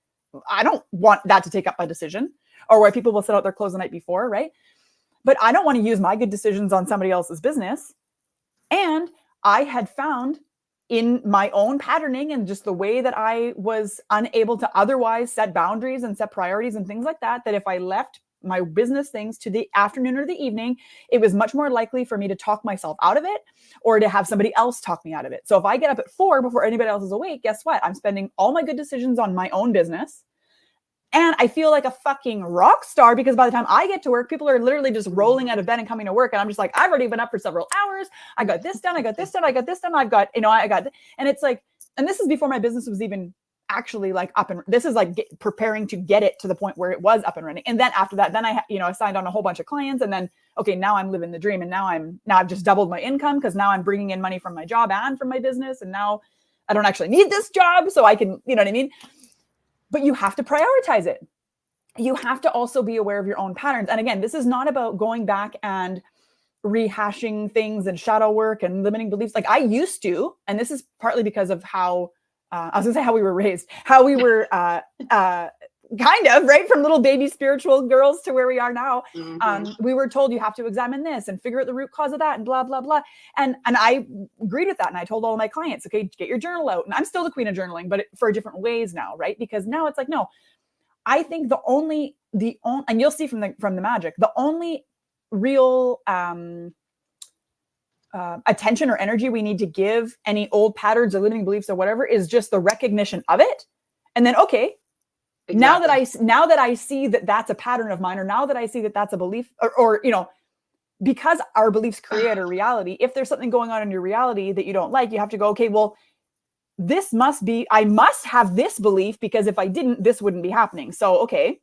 I don't want that to take up my decision, or why people will set out their clothes the night before. Right. But I don't want to use my good decisions on somebody else's business. And I had found in my own patterning and just the way that I was unable to otherwise set boundaries and set priorities and things like that, that if I left my business things to the afternoon or the evening, it was much more likely for me to talk myself out of it or to have somebody else talk me out of it. So if I get up at 4 before anybody else is awake, guess what? I'm spending all my good decisions on my own business. And I feel like a fucking rock star because by the time I get to work, people are literally just rolling out of bed and coming to work. And I'm just like, I've already been up for several hours. I got this done. I got this done. I got this done. I've got, and it's like, and this is before my business was even actually like up and this is like preparing to get it to the point where it was up and running. And then after that, then I signed on a whole bunch of clients and then, okay, now I'm living the dream. And now I've just doubled my income because now I'm bringing in money from my job and from my business. And now I don't actually need this job. So I can, you know what I mean? But you have to prioritize it. You have to also be aware of your own patterns. And again, this is not about going back and rehashing things and shadow work and limiting beliefs. Like I used to, and this is partly because of how, I was gonna say how we were raised, how we were kind of, right? From little baby spiritual girls to where we are now. We were told you have to examine this and figure out the root cause of that and blah, blah, blah. And I agreed with that. And I told all of my clients, okay, get your journal out. And I'm still the queen of journaling, but for different ways now, right? Because now it's like, no, I think the only, and you'll see from the magic, the only real attention or energy we need to give any old patterns or limiting beliefs or whatever is just the recognition of it. And then, okay, exactly. now that I see that that's a pattern of mine, or now that I see that that's a belief or because our beliefs create a reality, if there's something going on in your reality that you don't like, you have to go, okay, well, I must have this belief because if I didn't, this wouldn't be happening. So, okay,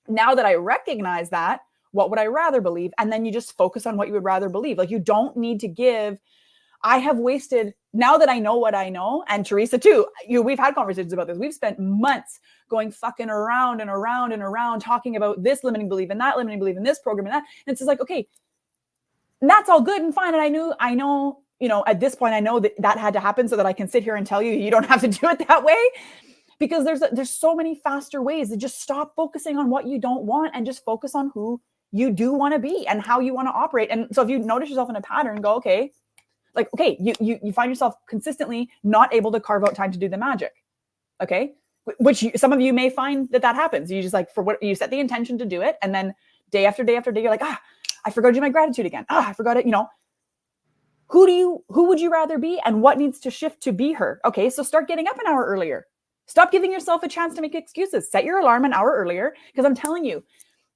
now that I recognize that, what would I rather believe? And then you just focus on what you would rather believe. Like you don't need to give. I have wasted, now that I know what I know, and Teresa too, we've had conversations about this. We've spent months going fucking around and around and around talking about this limiting belief and that limiting belief and this program and that. And it's just like, okay, and that's all good and fine. And I know, at this point, I know that had to happen so that I can sit here and tell you don't have to do it that way, because there's so many faster ways to just stop focusing on what you don't want and just focus on who you do want to be and how you want to operate. And so if you notice yourself in a pattern, go, okay, like, okay, you find yourself consistently not able to carve out time to do the magic. Okay. Which some of you may find that happens. You just like, for what you set the intention to do it. And then day after day after day, you're like, I forgot to do my gratitude again. I forgot it. Who would you rather be and what needs to shift to be her? Okay. So start getting up an hour earlier. Stop giving yourself a chance to make excuses. Set your alarm an hour earlier. Because I'm telling you,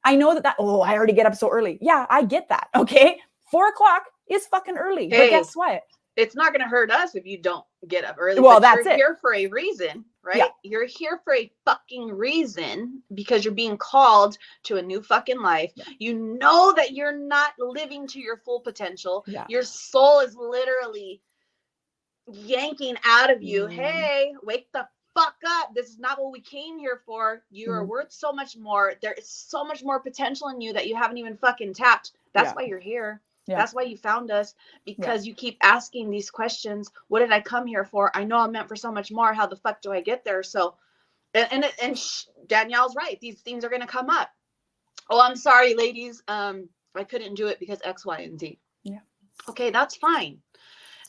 I know that I already get up so early. Yeah, I get that. Okay. 4 o'clock is fucking early. Hey, but guess what? It's not going to hurt us if you don't get up early. Well, that's you're here for a reason, right? Yeah. You're here for a fucking reason because you're being called to a new fucking life. Yeah. You know that you're not living to your full potential. Yeah. Your soul is literally yanking out of you. Hey, wake the fuck up. This is not what we came here for. You are worth so much more. There is so much more potential in you that you haven't even fucking tapped. That's why you're here. Yeah. That's why you found us, because you keep asking these questions. What did I come here for? I know I'm meant for so much more. How the fuck do I get there? So, and Danielle's right. These things are going to come up. Oh, I'm sorry, ladies. I couldn't do it because X, Y, and Z. Yeah. Okay, that's fine.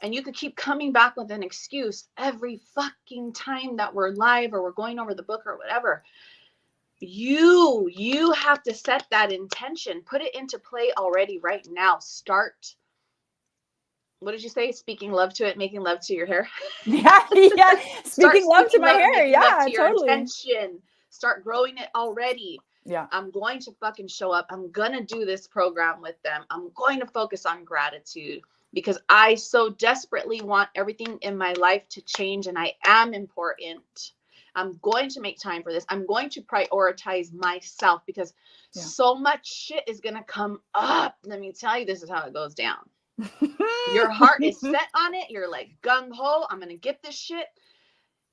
And you could keep coming back with an excuse every fucking time that we're live or we're going over the book or whatever. You have to set that intention, put it into play already right now. Start. What did you say? Speaking love to it, making love to your hair. Yeah. Speaking love to my hair. Yeah, totally. Intention. Start growing it already. Yeah. I'm going to fucking show up. I'm going to do this program with them. I'm going to focus on gratitude because I so desperately want everything in my life to change, and I am important. I'm going to make time for this. I'm going to prioritize myself because so much shit is going to come up. Let me tell you, this is how it goes down. Your heart is set on it. You're like gung-ho. I'm going to get this shit.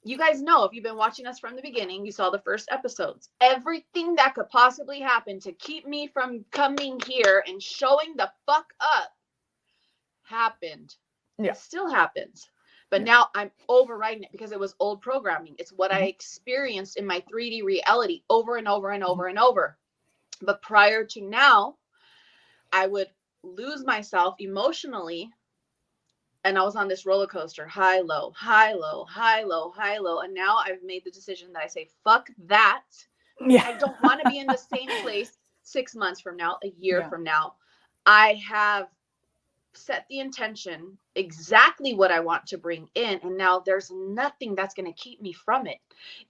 You guys know, if you've been watching us from the beginning, you saw the first episodes. Everything that could possibly happen to keep me from coming here and showing the fuck up happened. Yeah. It still happens. But now I'm overriding it because it was old programming. It's what I experienced in my 3D reality over and over and over and over. But prior to now, I would lose myself emotionally. And I was on this roller coaster, high, low, high, low, high, low, high, low. And now I've made the decision that I say, fuck that. Yeah. I don't want to be in the same place 6 months from now, a year from now, I have set the intention exactly what I want to bring in. And now there's nothing that's going to keep me from it.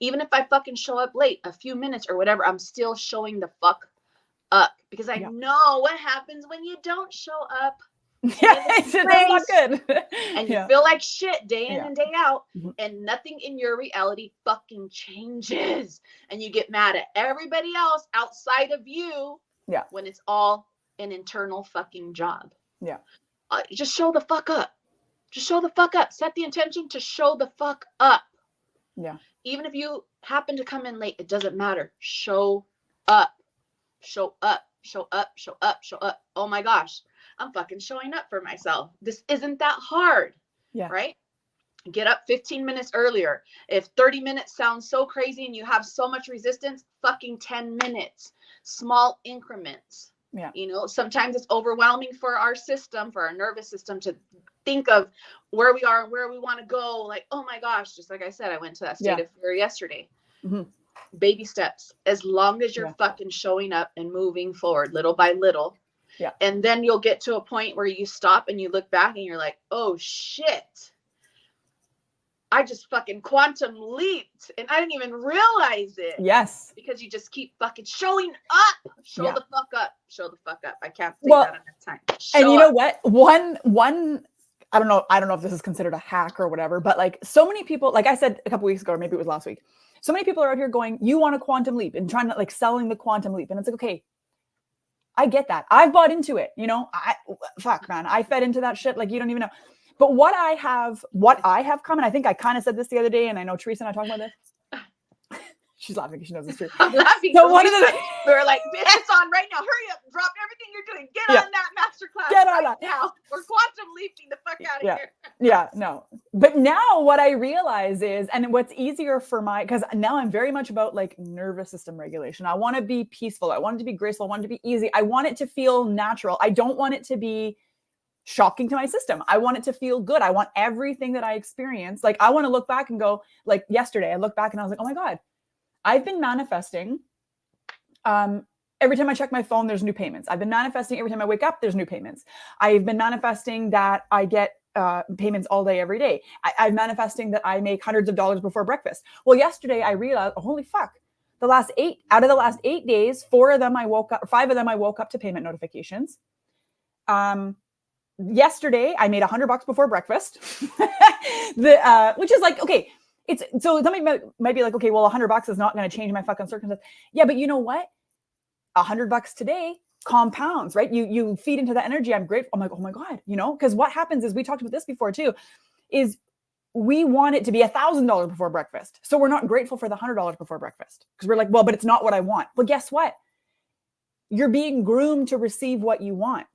Even if I fucking show up late a few minutes or whatever, I'm still showing the fuck up because I know what happens when you don't show up. Yeah, it's not good. And you feel like shit day in and day out, and nothing in your reality fucking changes. And you get mad at everybody else outside of you when it's all an internal fucking job. Yeah. Just show the fuck up. Just show the fuck up. Set the intention to show the fuck up. Yeah. Even if you happen to come in late, it doesn't matter. Show up. Show up. Show up. Show up. Show up. Oh my gosh. I'm fucking showing up for myself. This isn't that hard. Yeah. Right? Get up 15 minutes earlier. If 30 minutes sounds so crazy and you have so much resistance, fucking 10 minutes. Small increments. Yeah. You know, sometimes it's overwhelming for our system, for our nervous system to think of where we are and where we want to go. Like, oh my gosh, just like I said, I went to that state of fear yesterday. Baby steps. As long as you're fucking showing up and moving forward little by little. Yeah. And then you'll get to a point where you stop and you look back and you're like, oh shit. I just fucking quantum leaped and I didn't even realize it. Yes. Because you just keep fucking showing up. Show the fuck up. Show the fuck up. I can't say that enough time. And you know what? One, I don't know if this is considered a hack or whatever, but like so many people, like I said a couple weeks ago, or maybe it was last week, so many people are out here going, you want a quantum leap and trying to like selling the quantum leap. And it's like, okay, I get that. I've bought into it. You know, fuck man, I fed into that shit. Like you don't even know. But what I have come, and I think I kind of said this the other day, and I know Teresa and I talked about this. She's laughing because she knows it's true. I'm laughing. So one of the we were like, bitch, it's on right now. Hurry up, drop everything you're doing. Get on that masterclass. Get on that now. We're quantum leaping the fuck out of here. Yeah, no. But now what I realize is, and what's easier for because now I'm very much about like nervous system regulation. I want to be peaceful. I want it to be graceful. I want it to be easy. I want it to feel natural. I don't want it to be shocking to my system. I want it to feel good. I want everything that I experience. Like I want to look back and go, like yesterday, I looked back and I was like, oh my God, I've been manifesting. Every time I check my phone, there's new payments. I've been manifesting every time I wake up, there's new payments. I've been manifesting that I get payments all day, every day. I'm manifesting that I make hundreds of dollars before breakfast. Well, yesterday I realized, holy fuck, out of the last 8 days, 5 of them I woke up to payment notifications. Yesterday I made $100 before breakfast, which is like, okay, it's so somebody might be like, okay, well, $100 is not going to change my fucking circumstance. Yeah, but you know what? $100 today compounds, right? You feed into that energy. I'm grateful. I'm like, oh my God, you know, because what happens is we talked about this before too, is we want it to be $1,000 before breakfast. So we're not grateful for the $100 before breakfast because we're like, well, but it's not what I want. But guess what? You're being groomed to receive what you want.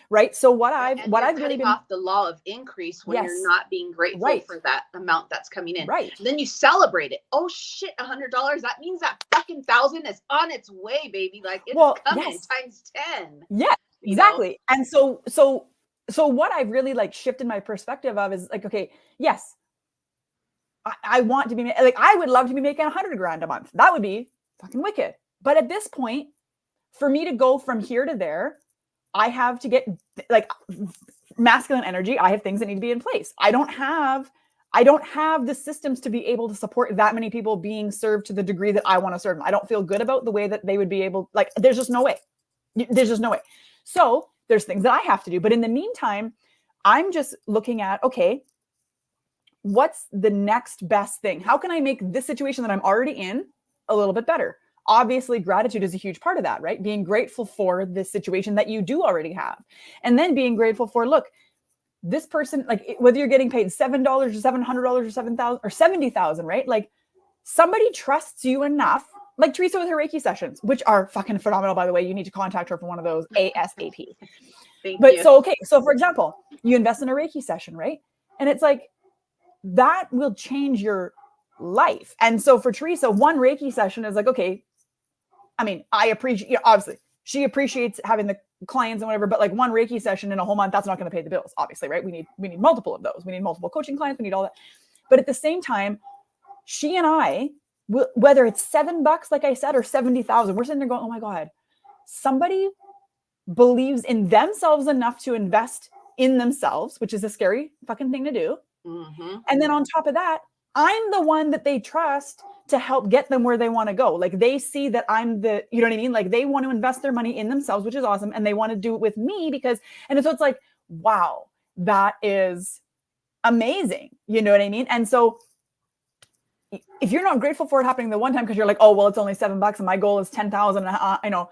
Right. So what I've really been off the law of increase when you're not being grateful for that amount that's coming in. Right. Then you celebrate it. Oh shit, $100. That means that fucking 1,000 is on its way, baby. Like it's coming times 10. Yeah, exactly. Know? And so what I've really like shifted my perspective of is like, okay, yes, I want to be like, I would love to be making $100,000 a month. That would be fucking wicked. But at this point, for me to go from here to there, I have to get like masculine energy. I have things that need to be in place. I don't have the systems to be able to support that many people being served to the degree that I want to serve them. I don't feel good about the way that they would be able, like, there's just no way. There's just no way. So there's things that I have to do. But in the meantime, I'm just looking at, okay, what's the next best thing? How can I make this situation that I'm already in a little bit better? Obviously, gratitude is a huge part of that, right? Being grateful for this situation that you do already have. And then being grateful for, look, this person, like whether you're getting paid $7 or $700 or $7,000 or $70,000, right? Like somebody trusts you enough, like Teresa with her Reiki sessions, which are fucking phenomenal, by the way. You need to contact her for one of those ASAP. Thank you. So, okay. So for example, you invest in a Reiki session, right? And it's like, that will change your life. And so for Teresa, one Reiki session is like, okay, I mean, I appreciate, obviously she appreciates having the clients and whatever, but like one Reiki session in a whole month, that's not going to pay the bills, obviously, right? We need multiple of those. We need multiple coaching clients. We need all that. But at the same time, she and I, whether it's $7, like I said, or 70,000, we're sitting there going, oh my God, somebody believes in themselves enough to invest in themselves, which is a scary fucking thing to do. Mm-hmm. And then on top of that, I'm the one that they trust to help get them where they want to go. Like they see that I'm the, you know what I mean? Like they want to invest their money in themselves, which is awesome. And they want to do it with me because, and so it's like, wow, that is amazing. You know what I mean? And so if you're not grateful for it happening the one time, because you're like, oh, well, it's only $7 and my goal is 10,000. I know.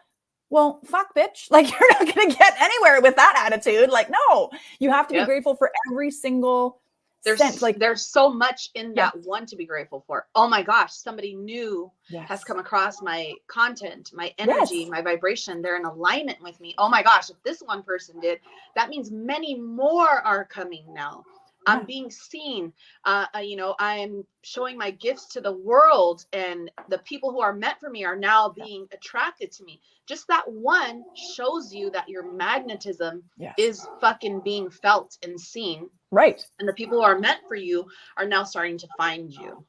Well, fuck, bitch. Like you're not going to get anywhere with that attitude. Like, no, you have to be grateful for every single sense. Like there's so much in that one to be grateful for. Oh my gosh, somebody new has come across my content, my energy, my vibration. They're in alignment with me. Oh my gosh, if this one person did, that means many more are coming now. I'm being seen. I'm showing my gifts to the world, and the people who are meant for me are now being attracted to me. Just that one shows you that your magnetism is fucking being felt and seen. Right. And the people who are meant for you are now starting to find you.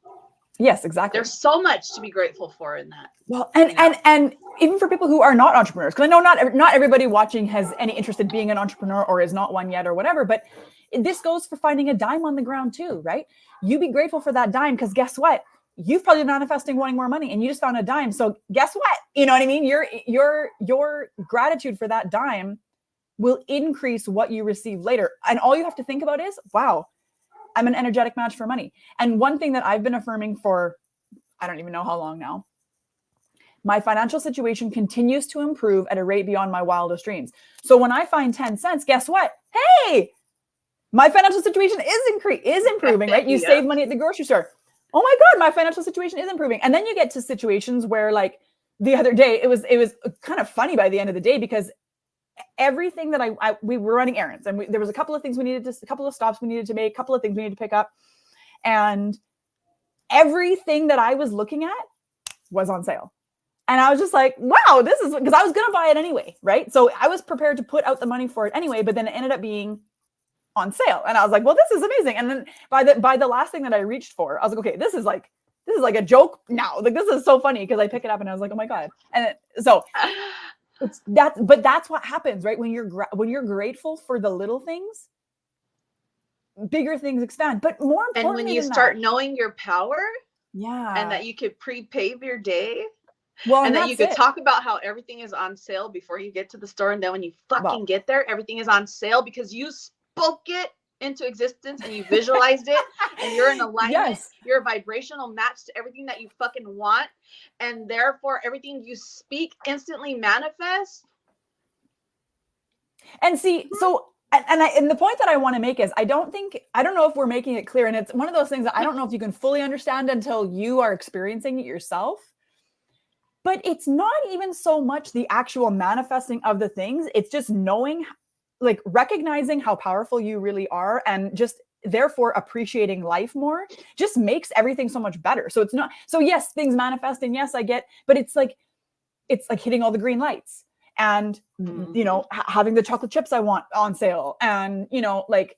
Yes, exactly. There's so much to be grateful for in that. Well, and even for people who are not entrepreneurs, because I know not everybody watching has any interest in being an entrepreneur or is not one yet or whatever, but this goes for finding a dime on the ground too, right? You be grateful for that dime because guess what? You've probably been manifesting wanting more money and you just found a dime. So guess what? You know what I mean? Your gratitude for that dime will increase what you receive later. And all you have to think about is, wow, I'm an energetic match for money. And one thing that I've been affirming for, I don't even know how long now, my financial situation continues to improve at a rate beyond my wildest dreams. So when I find 10 cents, guess what? Hey, my financial situation is improving, right? You save money at the grocery store. Oh my God, my financial situation is improving. And then you get to situations where like the other day, it was kind of funny by the end of the day because everything that we were running errands and there was a couple of things a couple of stops we needed to make, a couple of things we needed to pick up. And everything that I was looking at was on sale. And I was just like, wow, this is because I was going to buy it anyway. Right. So I was prepared to put out the money for it anyway, but then it ended up being on sale. And I was like, well, this is amazing. And then by the last thing that I reached for, I was like, okay, this is like a joke now. Like, this is so funny because I pick it up and I was like, oh my God. And so but that's what happens, right? When you're grateful for the little things, bigger things expand. But more importantly, and when you start knowing your power, and that you could pre-pave your day, well, and that you could talk about how everything is on sale before you get to the store, and then when you fucking get there, everything is on sale because you spoke it into existence and you visualized it and you're in alignment. You're a vibrational match to everything that you fucking want, and therefore everything you speak instantly manifests. And see, so and the point that I want to make is I don't know if we're making it clear, and it's one of those things that I don't know if you can fully understand until you are experiencing it yourself. But it's not even so much the actual manifesting of the things, it's just knowing, like recognizing how powerful you really are and just therefore appreciating life more just makes everything so much better. So it's not, so yes, things manifest and yes, I get, but it's like hitting all the green lights and, having the chocolate chips I want on sale. And, like,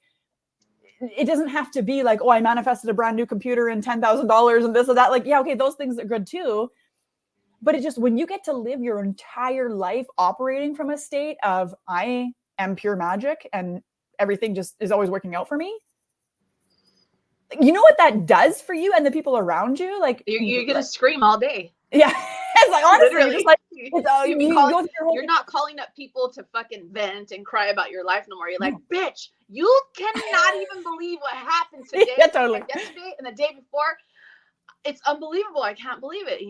it doesn't have to be like, oh, I manifested a brand new computer and $10,000 and this or that. Like, yeah, okay, those things are good too. But it just, when you get to live your entire life operating from a state of, I am pure magic and everything just is always working out for me. You know what that does for you and the people around you? Like you're going to scream all day. Yeah. It's like, honestly, you're just like, you're not calling up people to fucking vent and cry about your life no more. You're like, bitch, you cannot even believe what happened today. Yeah, totally. Like yesterday and the day before. It's unbelievable. I can't believe it,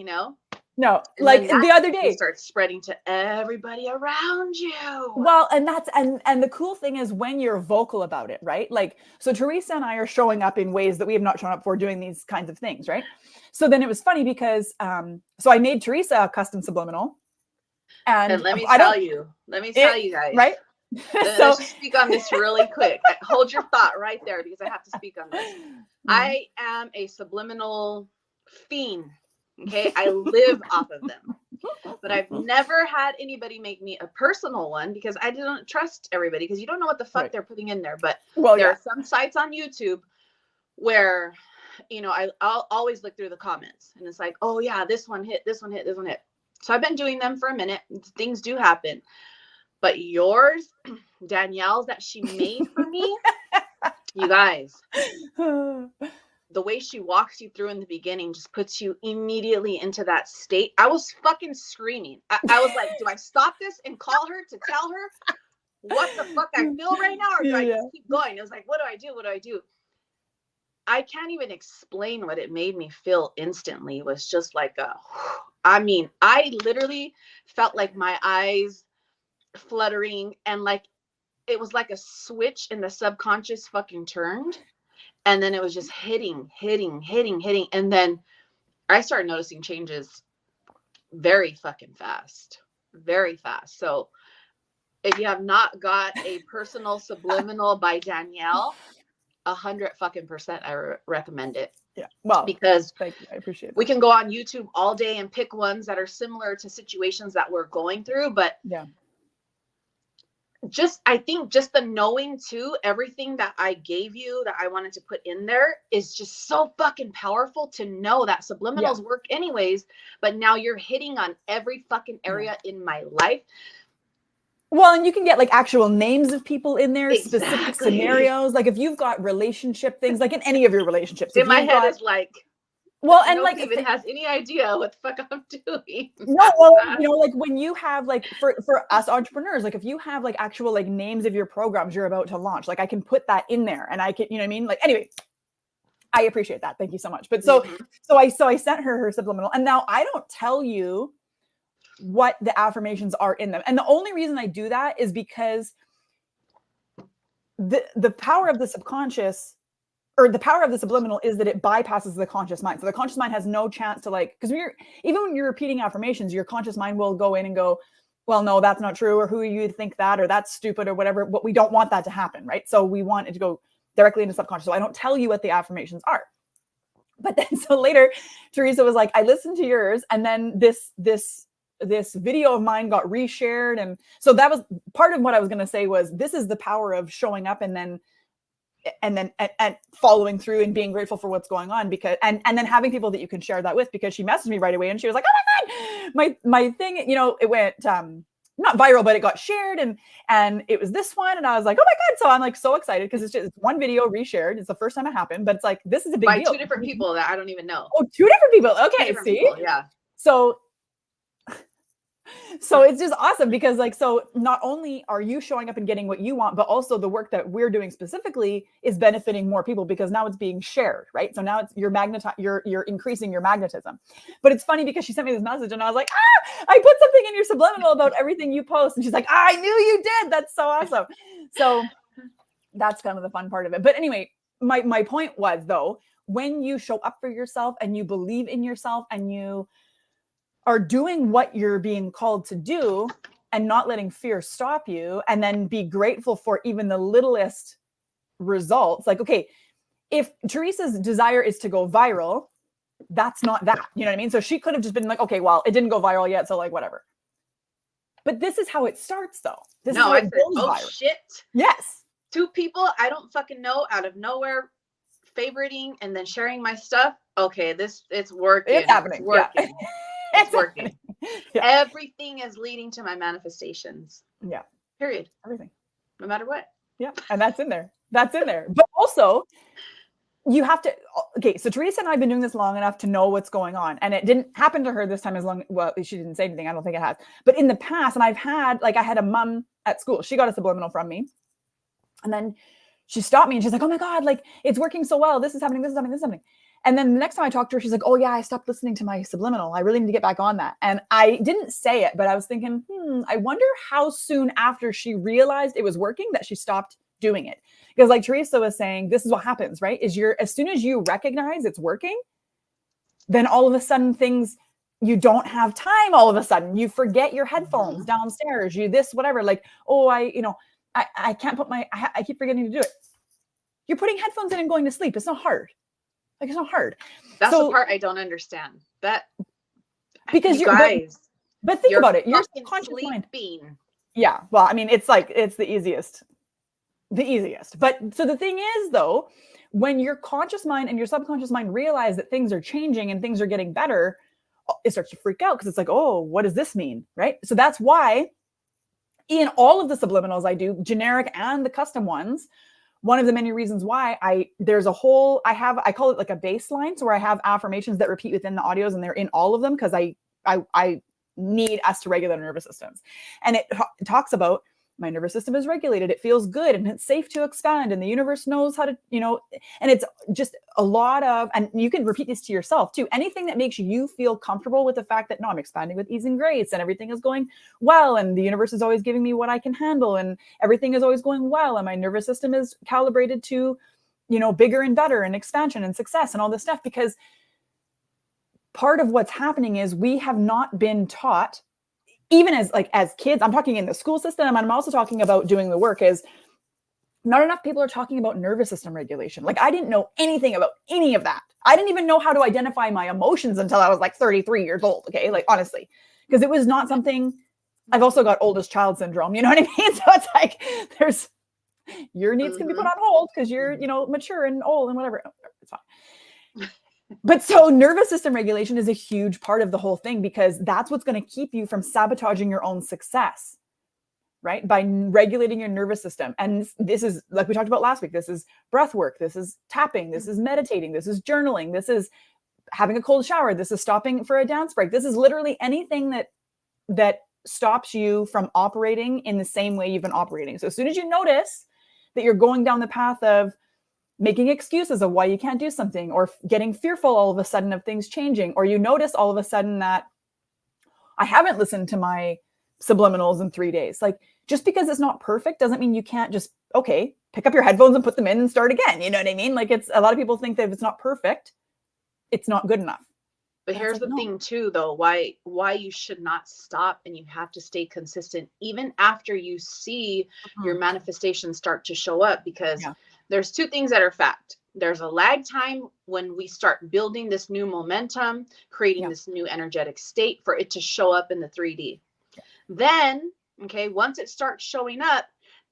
No, and like the other day, starts spreading to everybody around you. Well, and that's and the cool thing is when you're vocal about it, right? Like, so Teresa and I are showing up in ways that we have not shown up for doing these kinds of things, right? So then it was funny because so I made Teresa a custom subliminal, and let me tell you guys, right? So let's speak on this really quick. Hold your thought right there because I have to speak on this. I am a subliminal fiend. Okay, I live off of them, but I've never had anybody make me a personal one because I didn't trust everybody because you don't know what the fuck they're putting in there. But there are some sites on YouTube where, I'll always look through the comments and it's like, oh yeah, this one hit, this one hit, this one hit. So I've been doing them for a minute. Things do happen. But yours, Danielle's that she made for me, you guys, the way she walks you through in the beginning just puts you immediately into that state. I was fucking screaming. I was like, do I stop this and call her to tell her what the fuck I feel right now? Or do I just keep going? It was like, what do I do? What do I do? I can't even explain what it made me feel instantly. It was just like I mean, I literally felt like my eyes fluttering, and like it was like a switch in the subconscious fucking turned. And then it was just hitting. And then I started noticing changes very fucking fast. Very fast. So if you have not got a personal subliminal by Danielle, 100% I recommend it. Yeah. Well, because thank you. I appreciate it. We can go on YouTube all day and pick ones that are similar to situations that we're going through. But yeah, I think just the knowing too, everything that I gave you that I wanted to put in there is just so fucking powerful to know that subliminals work anyways, but now you're hitting on every fucking area in my life. Well, and you can get like actual names of people in there, specific scenarios. Like if you've got relationship things, like in any of your relationships. In my head is like, well, and nobody even has any idea what the fuck I'm doing. No, well, you know, like when you have like for us entrepreneurs, like if you have like actual like names of your programs you're about to launch, like I can put that in there and I can, you know what I mean? Like anyway, I appreciate that. Thank you so much. But so I sent her subliminal, and now I don't tell you what the affirmations are in them. And the only reason I do that is because the power of the subconscious or the power of the subliminal is that it bypasses the conscious mind. So the conscious mind has no chance to like, because even when you're repeating affirmations, your conscious mind will go in and go, well, no, that's not true. Or who you think that, or that's stupid or whatever. But we don't want that to happen. Right. So we want it to go directly into subconscious. So I don't tell you what the affirmations are. But then so later, Teresa was like, I listened to yours. And then this video of mine got reshared. And so that was part of what I was going to say was this is the power of showing up and then following through and being grateful for what's going on, because and then having people that you can share that with, because she messaged me right away and she was like, oh my God, my thing, you know, it went not viral, but it got shared and it was this one. And I was like, oh my God. So I'm like so excited because it's one video reshared. It's the first time it happened, but it's like, this is a big deal. By 2 different people that I don't even know. Oh, 2 different people. Okay. Different people, yeah. So it's just awesome because like, so not only are you showing up and getting what you want, but also the work that we're doing specifically is benefiting more people because now it's being shared, right? So now it's you're increasing your magnetism. But it's funny because she sent me this message and I was like, I put something in your subliminal about everything you post. And she's like, I knew you did. That's so awesome. So that's kind of the fun part of it. But anyway, my point was though, when you show up for yourself and you believe in yourself and you are doing what you're being called to do and not letting fear stop you, and then be grateful for even the littlest results. Like, okay, if Teresa's desire is to go viral, that's not that, you know what I mean? So she could have just been like, okay, well, it didn't go viral yet. So like, whatever. But this is how it starts though. This is how it goes viral. Shit. Yes. 2 people I don't fucking know out of nowhere favoriting and then sharing my stuff. Okay, it's working. It's happening. It's working. Yeah. It's working. Yeah. Everything is leading to my manifestations. Yeah. Period. Everything. No matter what. Yeah. And that's in there. That's in there. But also, you have to, okay, so Teresa and I have been doing this long enough to know what's going on. And it didn't happen to her this time well, she didn't say anything. I don't think it has. But in the past, and I had a mom at school. She got a subliminal from me. And then she stopped me and she's like, oh my God, like it's working so well. This is happening. This is happening. This is happening. And then the next time I talked to her, she's like, oh yeah, I stopped listening to my subliminal. I really need to get back on that. And I didn't say it, but I was thinking, I wonder how soon after she realized it was working that she stopped doing it. Because like Teresa was saying, this is what happens, right? As soon as you recognize it's working, then all of a sudden you don't have time. All of a sudden you forget your headphones downstairs, you this, whatever, like, oh, I can't put I keep forgetting to do it. You're putting headphones in and going to sleep. It's not hard. Like, it's not hard. That's the part I don't understand. Because you guys, but think about it. You're conscious mind. Yeah. Well, I mean, it's the easiest. But so the thing is though, when your conscious mind and your subconscious mind realize that things are changing and things are getting better, it starts to freak out because it's like, oh, what does this mean? Right. So that's why in all of the subliminals I do, generic and the custom ones, one of the many reasons why there's a whole, I call it like a baseline. So where I have affirmations that repeat within the audios and they're in all of them because I need us to regulate our nervous systems. And it talks about my nervous system is regulated. It feels good and it's safe to expand and the universe knows how to, and it's just a lot of, and you can repeat this to yourself too. Anything that makes you feel comfortable with the fact that, no, I'm expanding with ease and grace and everything is going well. And the universe is always giving me what I can handle and everything is always going well. And my nervous system is calibrated to, bigger and better and expansion and success and all this stuff. Because part of what's happening is we have not been taught, even as kids, I'm talking in the school system, and I'm also talking about doing the work, is not enough people are talking about nervous system regulation. Like I didn't know anything about any of that. I didn't even know how to identify my emotions until I was like 33 years old. Okay. Like honestly, because it was not something. I've also got oldest child syndrome. You know what I mean? So it's like, your needs can be put on hold because you're, mature and old and whatever. It's fine. But so nervous system regulation is a huge part of the whole thing because that's what's going to keep you from sabotaging your own success, right? By regulating your nervous system. And this is, like we talked about last week, this is breath work, this is tapping, this is meditating, this is journaling, this is having a cold shower, this is stopping for a dance break. This is literally anything that stops you from operating in the same way you've been operating. So as soon as you notice that you're going down the path of making excuses of why you can't do something, or getting fearful all of a sudden of things changing, or you notice all of a sudden that I haven't listened to my subliminals in 3 days. Like just because it's not perfect doesn't mean you can't just, okay, pick up your headphones and put them in and start again. You know what I mean? Like it's, a lot of people think that if it's not perfect, it's not good enough. But here's the thing too, though, why you should not stop and you have to stay consistent even after you see your manifestations start to show up, because there's two things that are fact. There's a lag time when we start building this new momentum, creating this new energetic state for it to show up in the 3D. Then, okay, once it starts showing up,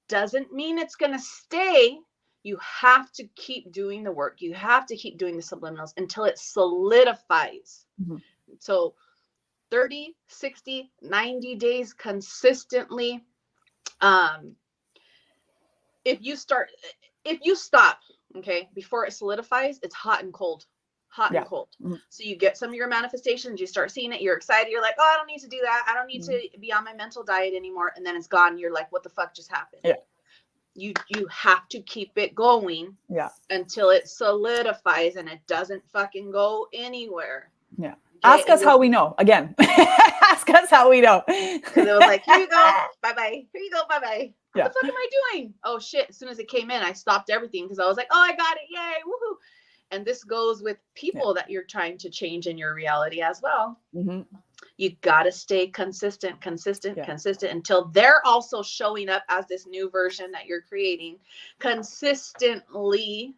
doesn't mean it's going to stay. You have to keep doing the work. You have to keep doing the subliminals until it solidifies. So 30, 60, 90 days consistently. If you stop, okay, before it solidifies, it's hot and cold. And cold. So you get some of your manifestations, you start seeing it, you're excited, you're like, oh, I don't need to do that. I don't need to be on my mental diet anymore. And then it's gone. You're like, what the fuck just happened? You have to keep it going until it solidifies and it doesn't fucking go anywhere. Okay? Ask us how we know. Again, ask us how we know. Because it was like, here you go, bye-bye. Here you go, bye-bye. What the fuck am I doing? Oh shit, as soon as it came in, I stopped everything because I was like, oh, I got it, yay, woohoo. And this goes with people that you're trying to change in your reality as well. You got to stay consistent until they're also showing up as this new version that you're creating consistently.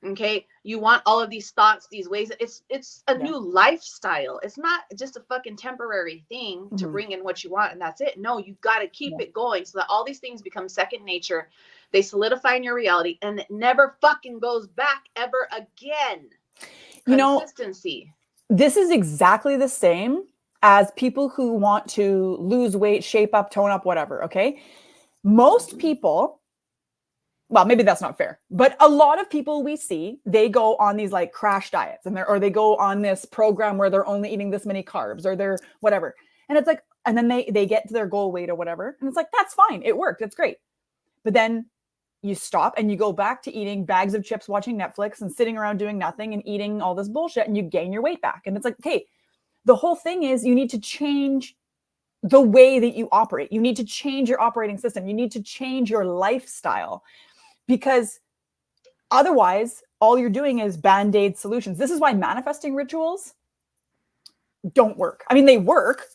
Okay. You want all of these thoughts, these ways. It's a new lifestyle. It's not just a fucking temporary thing to bring in what you want and that's it. No, you got to keep it going so that all these things become second nature. They solidify in your reality and it never fucking goes back ever again. Consistency. This is exactly the same as people who want to lose weight, shape up, tone up, whatever. Okay. Most people, well, maybe that's not fair, but a lot of people we see, they go on these like crash diets or they go on this program where they're only eating this many carbs or they're whatever. And it's like, and then they get to their goal weight or whatever. And it's like, that's fine. It worked. It's great. But then you stop and you go back to eating bags of chips, watching Netflix and sitting around doing nothing and eating all this bullshit and you gain your weight back. And it's like, okay, the whole thing is you need to change the way that you operate. You need to change your operating system. You need to change your lifestyle because otherwise all you're doing is band-aid solutions. This is why manifesting rituals don't work. I mean, they work,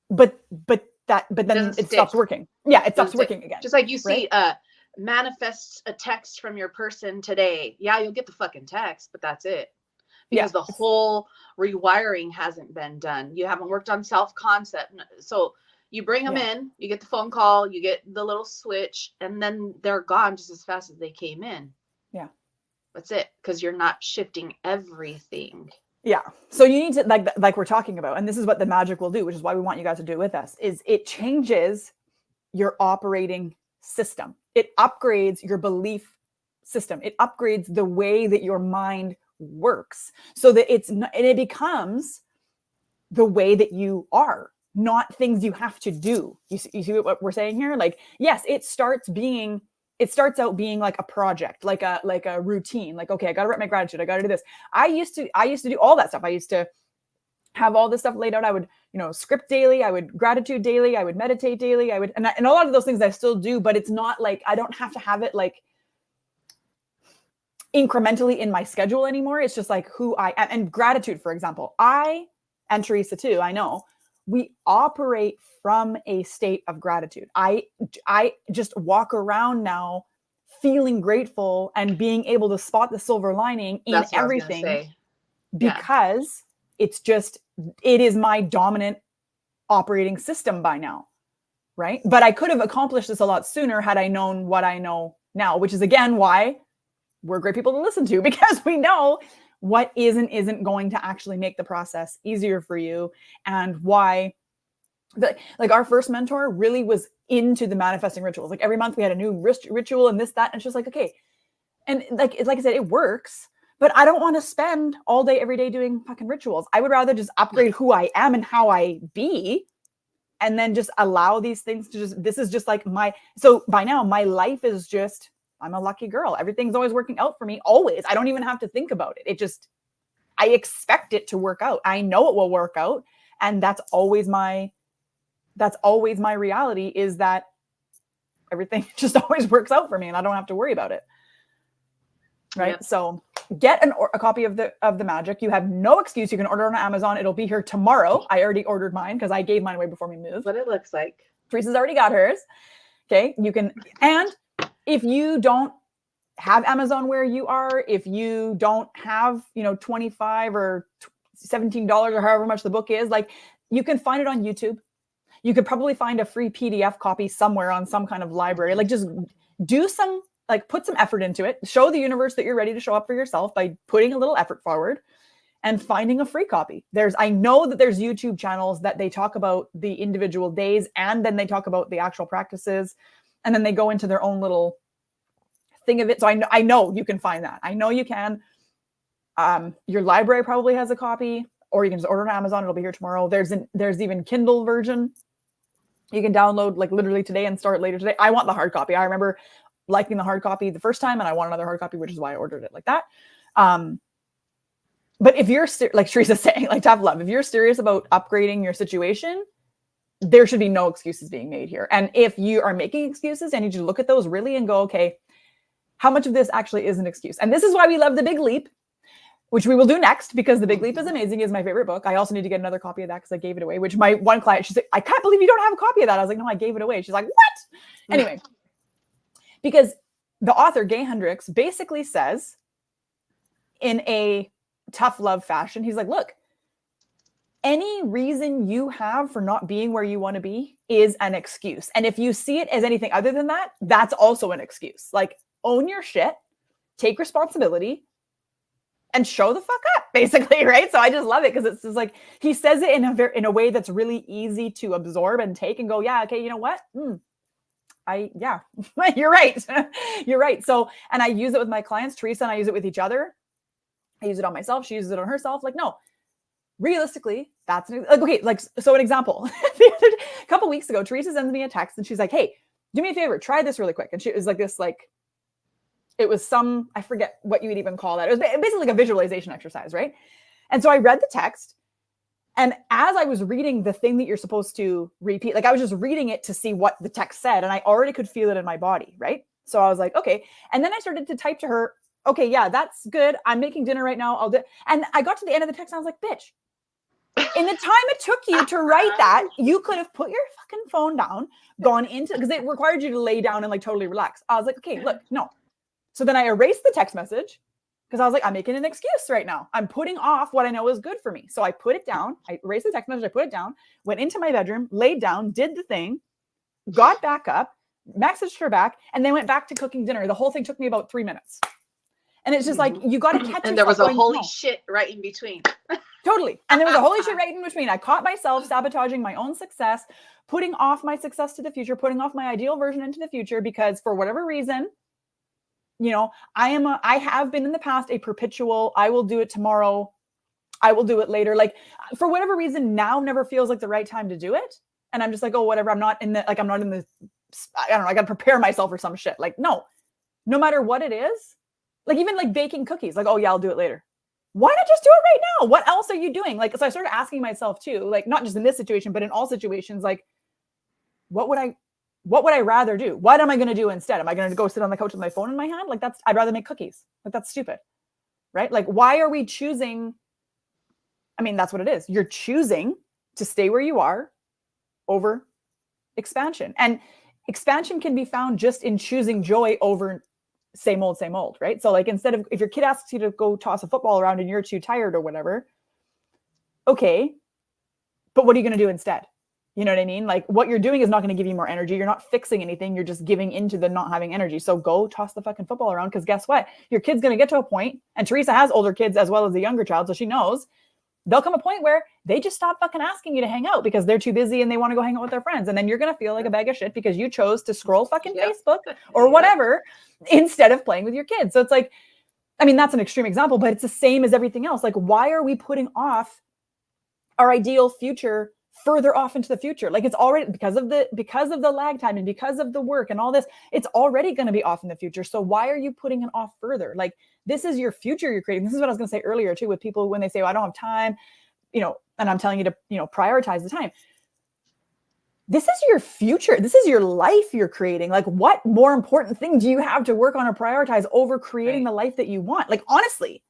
but then it stops working. Yeah, it stops working again. Just like you see, manifest a text from your person today. Yeah, you'll get the fucking text, but that's it. Because the whole rewiring hasn't been done. You haven't worked on self-concept. So you bring them in, you get the phone call, you get the little switch, and then they're gone just as fast as they came in. Yeah. That's it. Because you're not shifting everything. Yeah. So you need to, like we're talking about, and this is what the magic will do, which is why we want you guys to do it with us, is it changes your operating system. It upgrades your belief system. It upgrades the way that your mind works so that it's not, and it becomes the way that you are, not things you have to do. You see what we're saying here? Like, yes, it starts out being like a project, like a routine. Like, okay, I got to write my gratitude. I got to do this. I used to do all that stuff. I used to have all this stuff laid out. I would, script daily. I would gratitude daily. I would meditate daily. And a lot of those things I still do, but it's not like, I don't have to have it like incrementally in my schedule anymore. It's just like who I am. And gratitude, for example, and Teresa too, I know, we operate from a state of gratitude. I just walk around now feeling grateful and being able to spot the silver lining in everything because it is my dominant operating system by now, right? But I could have accomplished this a lot sooner had I known what I know now, which is again why we're great people to listen to, because we know what is and isn't going to actually make the process easier for you, and why like our first mentor really was into the manifesting rituals. Like every month we had a new ritual and this, that, and it's just like, okay. And like I said, it works, but I don't want to spend all day, every day doing fucking rituals. I would rather just upgrade who I am and how I be, and then just allow these things to this is just like so by now my life is just, I'm a lucky girl. Everything's always working out for me. Always. I don't even have to think about it. I expect it to work out. I know it will work out. And that's always my reality, is that everything just always works out for me and I don't have to worry about it. Right. Yep. So get a copy of the magic. You have no excuse. You can order on Amazon. It'll be here tomorrow. I already ordered mine because I gave mine away before we moved. What it looks like. Teresa's already got hers. Okay. You can, and if you don't have Amazon where you are, if you don't have, $25 or $17 or however much the book is, like, you can find it on YouTube. You could probably find a free PDF copy somewhere on some kind of library. Like, just put some effort into it. Show the universe that you're ready to show up for yourself by putting a little effort forward and finding a free copy. I know that there's YouTube channels that they talk about the individual days, and then they talk about the actual practices, and then they go into their own little thing of it. So I know you can find that. I know you can. Your library probably has a copy, or you can just order on Amazon. It'll be here tomorrow. There's even Kindle version you can download like literally today and start later today. I want the hard copy. I remember liking the hard copy the first time, and I want another hard copy, which is why I ordered it like that. But if you're like Teresa's saying, like tough love, if you're serious about upgrading your situation, there should be no excuses being made here. And if you are making excuses, I need you to look at those really and go, okay, how much of this actually is an excuse? And this is why we love The Big Leap, which we will do next, because The Big Leap is amazing. It's my favorite book. I also need to get another copy of that because I gave it away, which my one client, she's like, I can't believe you don't have a copy of that. I was like, no, I gave it away. She's like, what? Anyway, because the author, Gay Hendricks, basically says in a tough love fashion, he's like, look, any reason you have for not being where you want to be is an excuse. And if you see it as anything other than that, that's also an excuse. Like, own your shit, take responsibility, and show the fuck up, basically, right? So I just love it because it's just like, he says it in a way that's really easy to absorb and take and go, yeah, okay, you know what? You're right. You're right. So, and I use it with my clients, Teresa and I use it with each other. I use it on myself. She uses it on herself. Like, no, realistically, that's okay. Like, so an example, a couple weeks ago, Teresa sends me a text and she's like, hey, do me a favor, try this really quick. And she was like this, like, it was I forget what you would even call that. It was basically like a visualization exercise, right? And so I read the text, and as I was reading the thing that you're supposed to repeat, like I was just reading it to see what the text said, and I already could feel it in my body, right? So I was like, okay. And then I started to type to her, okay, yeah, that's good. I'm making dinner right now. I'll do. And I got to the end of the text, and I was like, bitch, in the time it took you to write that, you could have put your fucking phone down, gone into, because it required you to lay down and like totally relax. I was like, okay, look, no. So then I erased the text message because I was like, I'm making an excuse right now. I'm putting off what I know is good for me. So I put it down. I erased the text message. I put it down, went into my bedroom, laid down, did the thing, got back up, messaged her back, and then went back to cooking dinner. The whole thing took me about 3 minutes. And it's just like, you got to catch And there was yourself a going, holy no. shit right in between. Totally. And there was a holy shit right in between. I caught myself sabotaging my own success, putting off my success to the future, putting off my ideal version into the future, because for whatever reason, you know, I have been in the past a perpetual, I will do it tomorrow, I will do it later. Like, for whatever reason, now never feels like the right time to do it. And I'm just like, oh, whatever. I'm not in the, I don't know, I got to prepare myself for some shit. Like, no matter what it is, like even like baking cookies, like, oh yeah, I'll do it later. Why not just do it right now? What else are you doing? Like, so I started asking myself too, like, not just in this situation, but in all situations, like, what would I rather do? What am I going to do instead? Am I going to go sit on the couch with my phone in my hand? Like, I'd rather make cookies. Like, that's stupid, right? Like, why are we choosing? I mean, that's what it is. You're choosing to stay where you are over expansion. And expansion can be found just in choosing joy over same old, right? So like, instead of, if your kid asks you to go toss a football around and you're too tired or whatever, okay, but what are you going to do instead? You know what I mean? Like, what you're doing is not going to give you more energy. You're not fixing anything. You're just giving into the not having energy. So go toss the fucking football around, because guess what? Your kid's going to get to a point, and Teresa has older kids as well as a younger child, so she knows there'll come a point where they just stop fucking asking you to hang out because they're too busy and they want to go hang out with their friends. And then you're going to feel like a bag of shit because you chose to scroll fucking Facebook or whatever instead of playing with your kids. So it's like, I mean, that's an extreme example, but it's the same as everything else. Like, why are we putting off our ideal future further off into the future? Like, it's already, because of the lag time and because of the work and all this, it's already going to be off in the future. So why are you putting it off further? Like, this is your future you're creating. This is what I was going to say earlier too, with people when they say, oh, I don't have time, you know, and I'm telling you to, you know, prioritize the time. This is your future. This is your life you're creating. Like, what more important thing do you have to work on or prioritize over creating the life that you want? Like, honestly.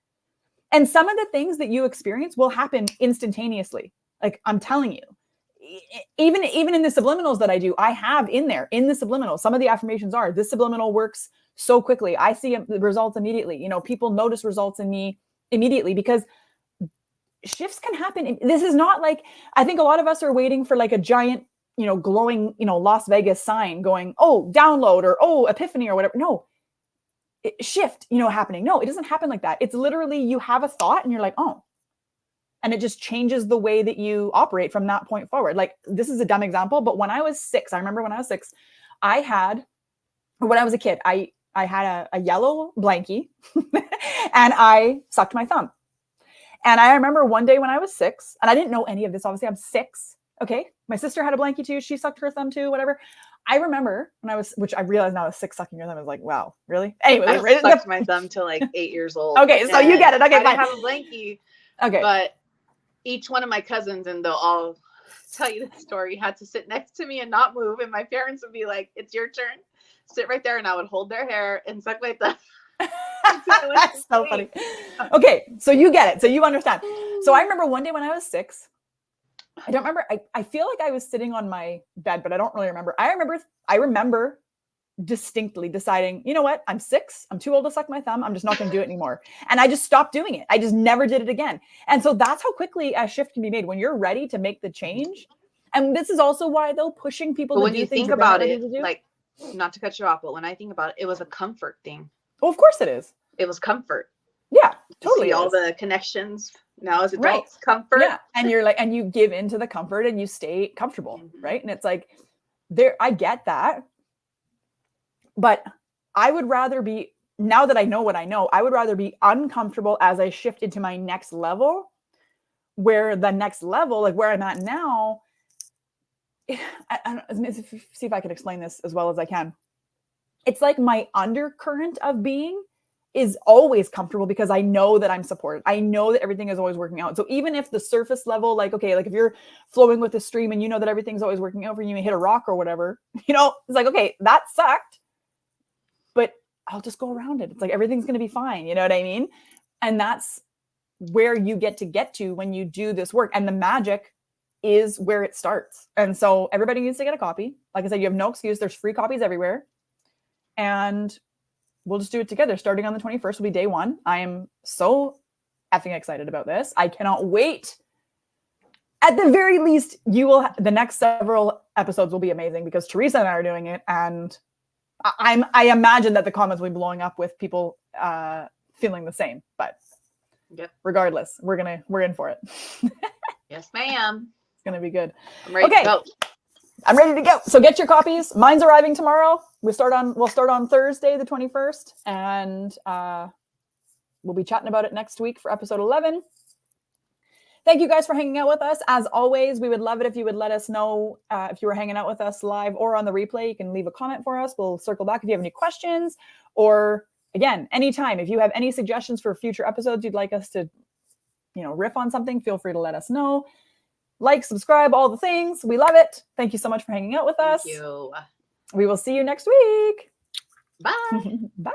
And some of the things that you experience will happen instantaneously. Like, I'm telling you, even in the subliminals that I do, I have in the subliminal, some of the affirmations are, this subliminal works so quickly. I see the results immediately. You know, people notice results in me immediately because shifts can happen. This is not like, I think a lot of us are waiting for like a giant, you know, glowing, you know, Las Vegas sign going, oh, download, or, oh, epiphany or whatever. No, shift, you know, happening. No, it doesn't happen like that. It's literally, you have a thought and you're like, oh, and it just changes the way that you operate from that point forward. Like, this is a dumb example, but when I was 6, I remember when I was 6, when I was a kid, I had a yellow blankie and I sucked my thumb. And I remember one day when I was 6, and I didn't know any of this, obviously I'm 6. Okay. My sister had a blankie too. She sucked her thumb too, whatever. I remember when I was, which I realized now I was 6 sucking your thumb. I was like, wow, really? Anyway, I sucked my thumb till like 8 years old. Okay. So you get it. Okay. I didn't have a blankie. Okay. But each one of my cousins, and they'll all tell you the story, had to sit next to me and not move. And my parents would be like, it's your turn. Sit right there. And I would hold their hair and suck my thumb. That's so funny. Okay. So you get it. So you understand. So I remember one day when I was 6, I don't remember. I feel like I was sitting on my bed, but I don't really remember. I remember distinctly deciding, you know what? I'm 6. I'm too old to suck my thumb. I'm just not going to do it anymore. And I just stopped doing it. I just never did it again. And so that's how quickly a shift can be made when you're ready to make the change. And this is also why, though, pushing people to do things. When you think about it, like, not to cut you off, but when I think about it, it was a comfort thing. Well, of course it is. It was comfort. Yeah, totally. You see all the connections now as adults, comfort. Yeah. And you're like, and you give into the comfort and you stay comfortable. Right. And it's like, I get that. But I would rather be, now that I know what I know, I would rather be uncomfortable as I shift into my next level, where the next level, like where I'm at now, see if I can explain this as well as I can. It's like my undercurrent of being is always comfortable because I know that I'm supported. I know that everything is always working out. So even if the surface level, like, okay, like if you're flowing with the stream and you know that everything's always working out for you, you hit a rock or whatever, you know, it's like, okay, that sucked, but I'll just go around it. It's like, everything's going to be fine. You know what I mean? And that's where you get to when you do this work. And the magic is where it starts. And so everybody needs to get a copy. Like I said, you have no excuse. There's free copies everywhere. And we'll just do it together. Starting on the 21st will be day 1. I am so effing excited about this. I cannot wait. At the very least, the next several episodes will be amazing because Teresa and I are doing it. And I imagine that the comments will be blowing up with people feeling the same. But Yep. regardless, we're in for it. Yes, ma'am. It's gonna be good. I'm ready to go. I'm ready to go. So get your copies. Mine's arriving tomorrow. We'll start on Thursday, the 21st, and we'll be chatting about it next week for episode 11. Thank you guys for hanging out with us. As always, we would love it if you would let us know if you were hanging out with us live or on the replay. You can leave a comment for us. We'll circle back if you have any questions, or again, anytime, if you have any suggestions for future episodes you'd like us to, riff on something, feel free to let us know. Like, subscribe, all the things. We love it. Thank you so much for hanging out with us. Thank you. We will see you next week. Bye. Bye.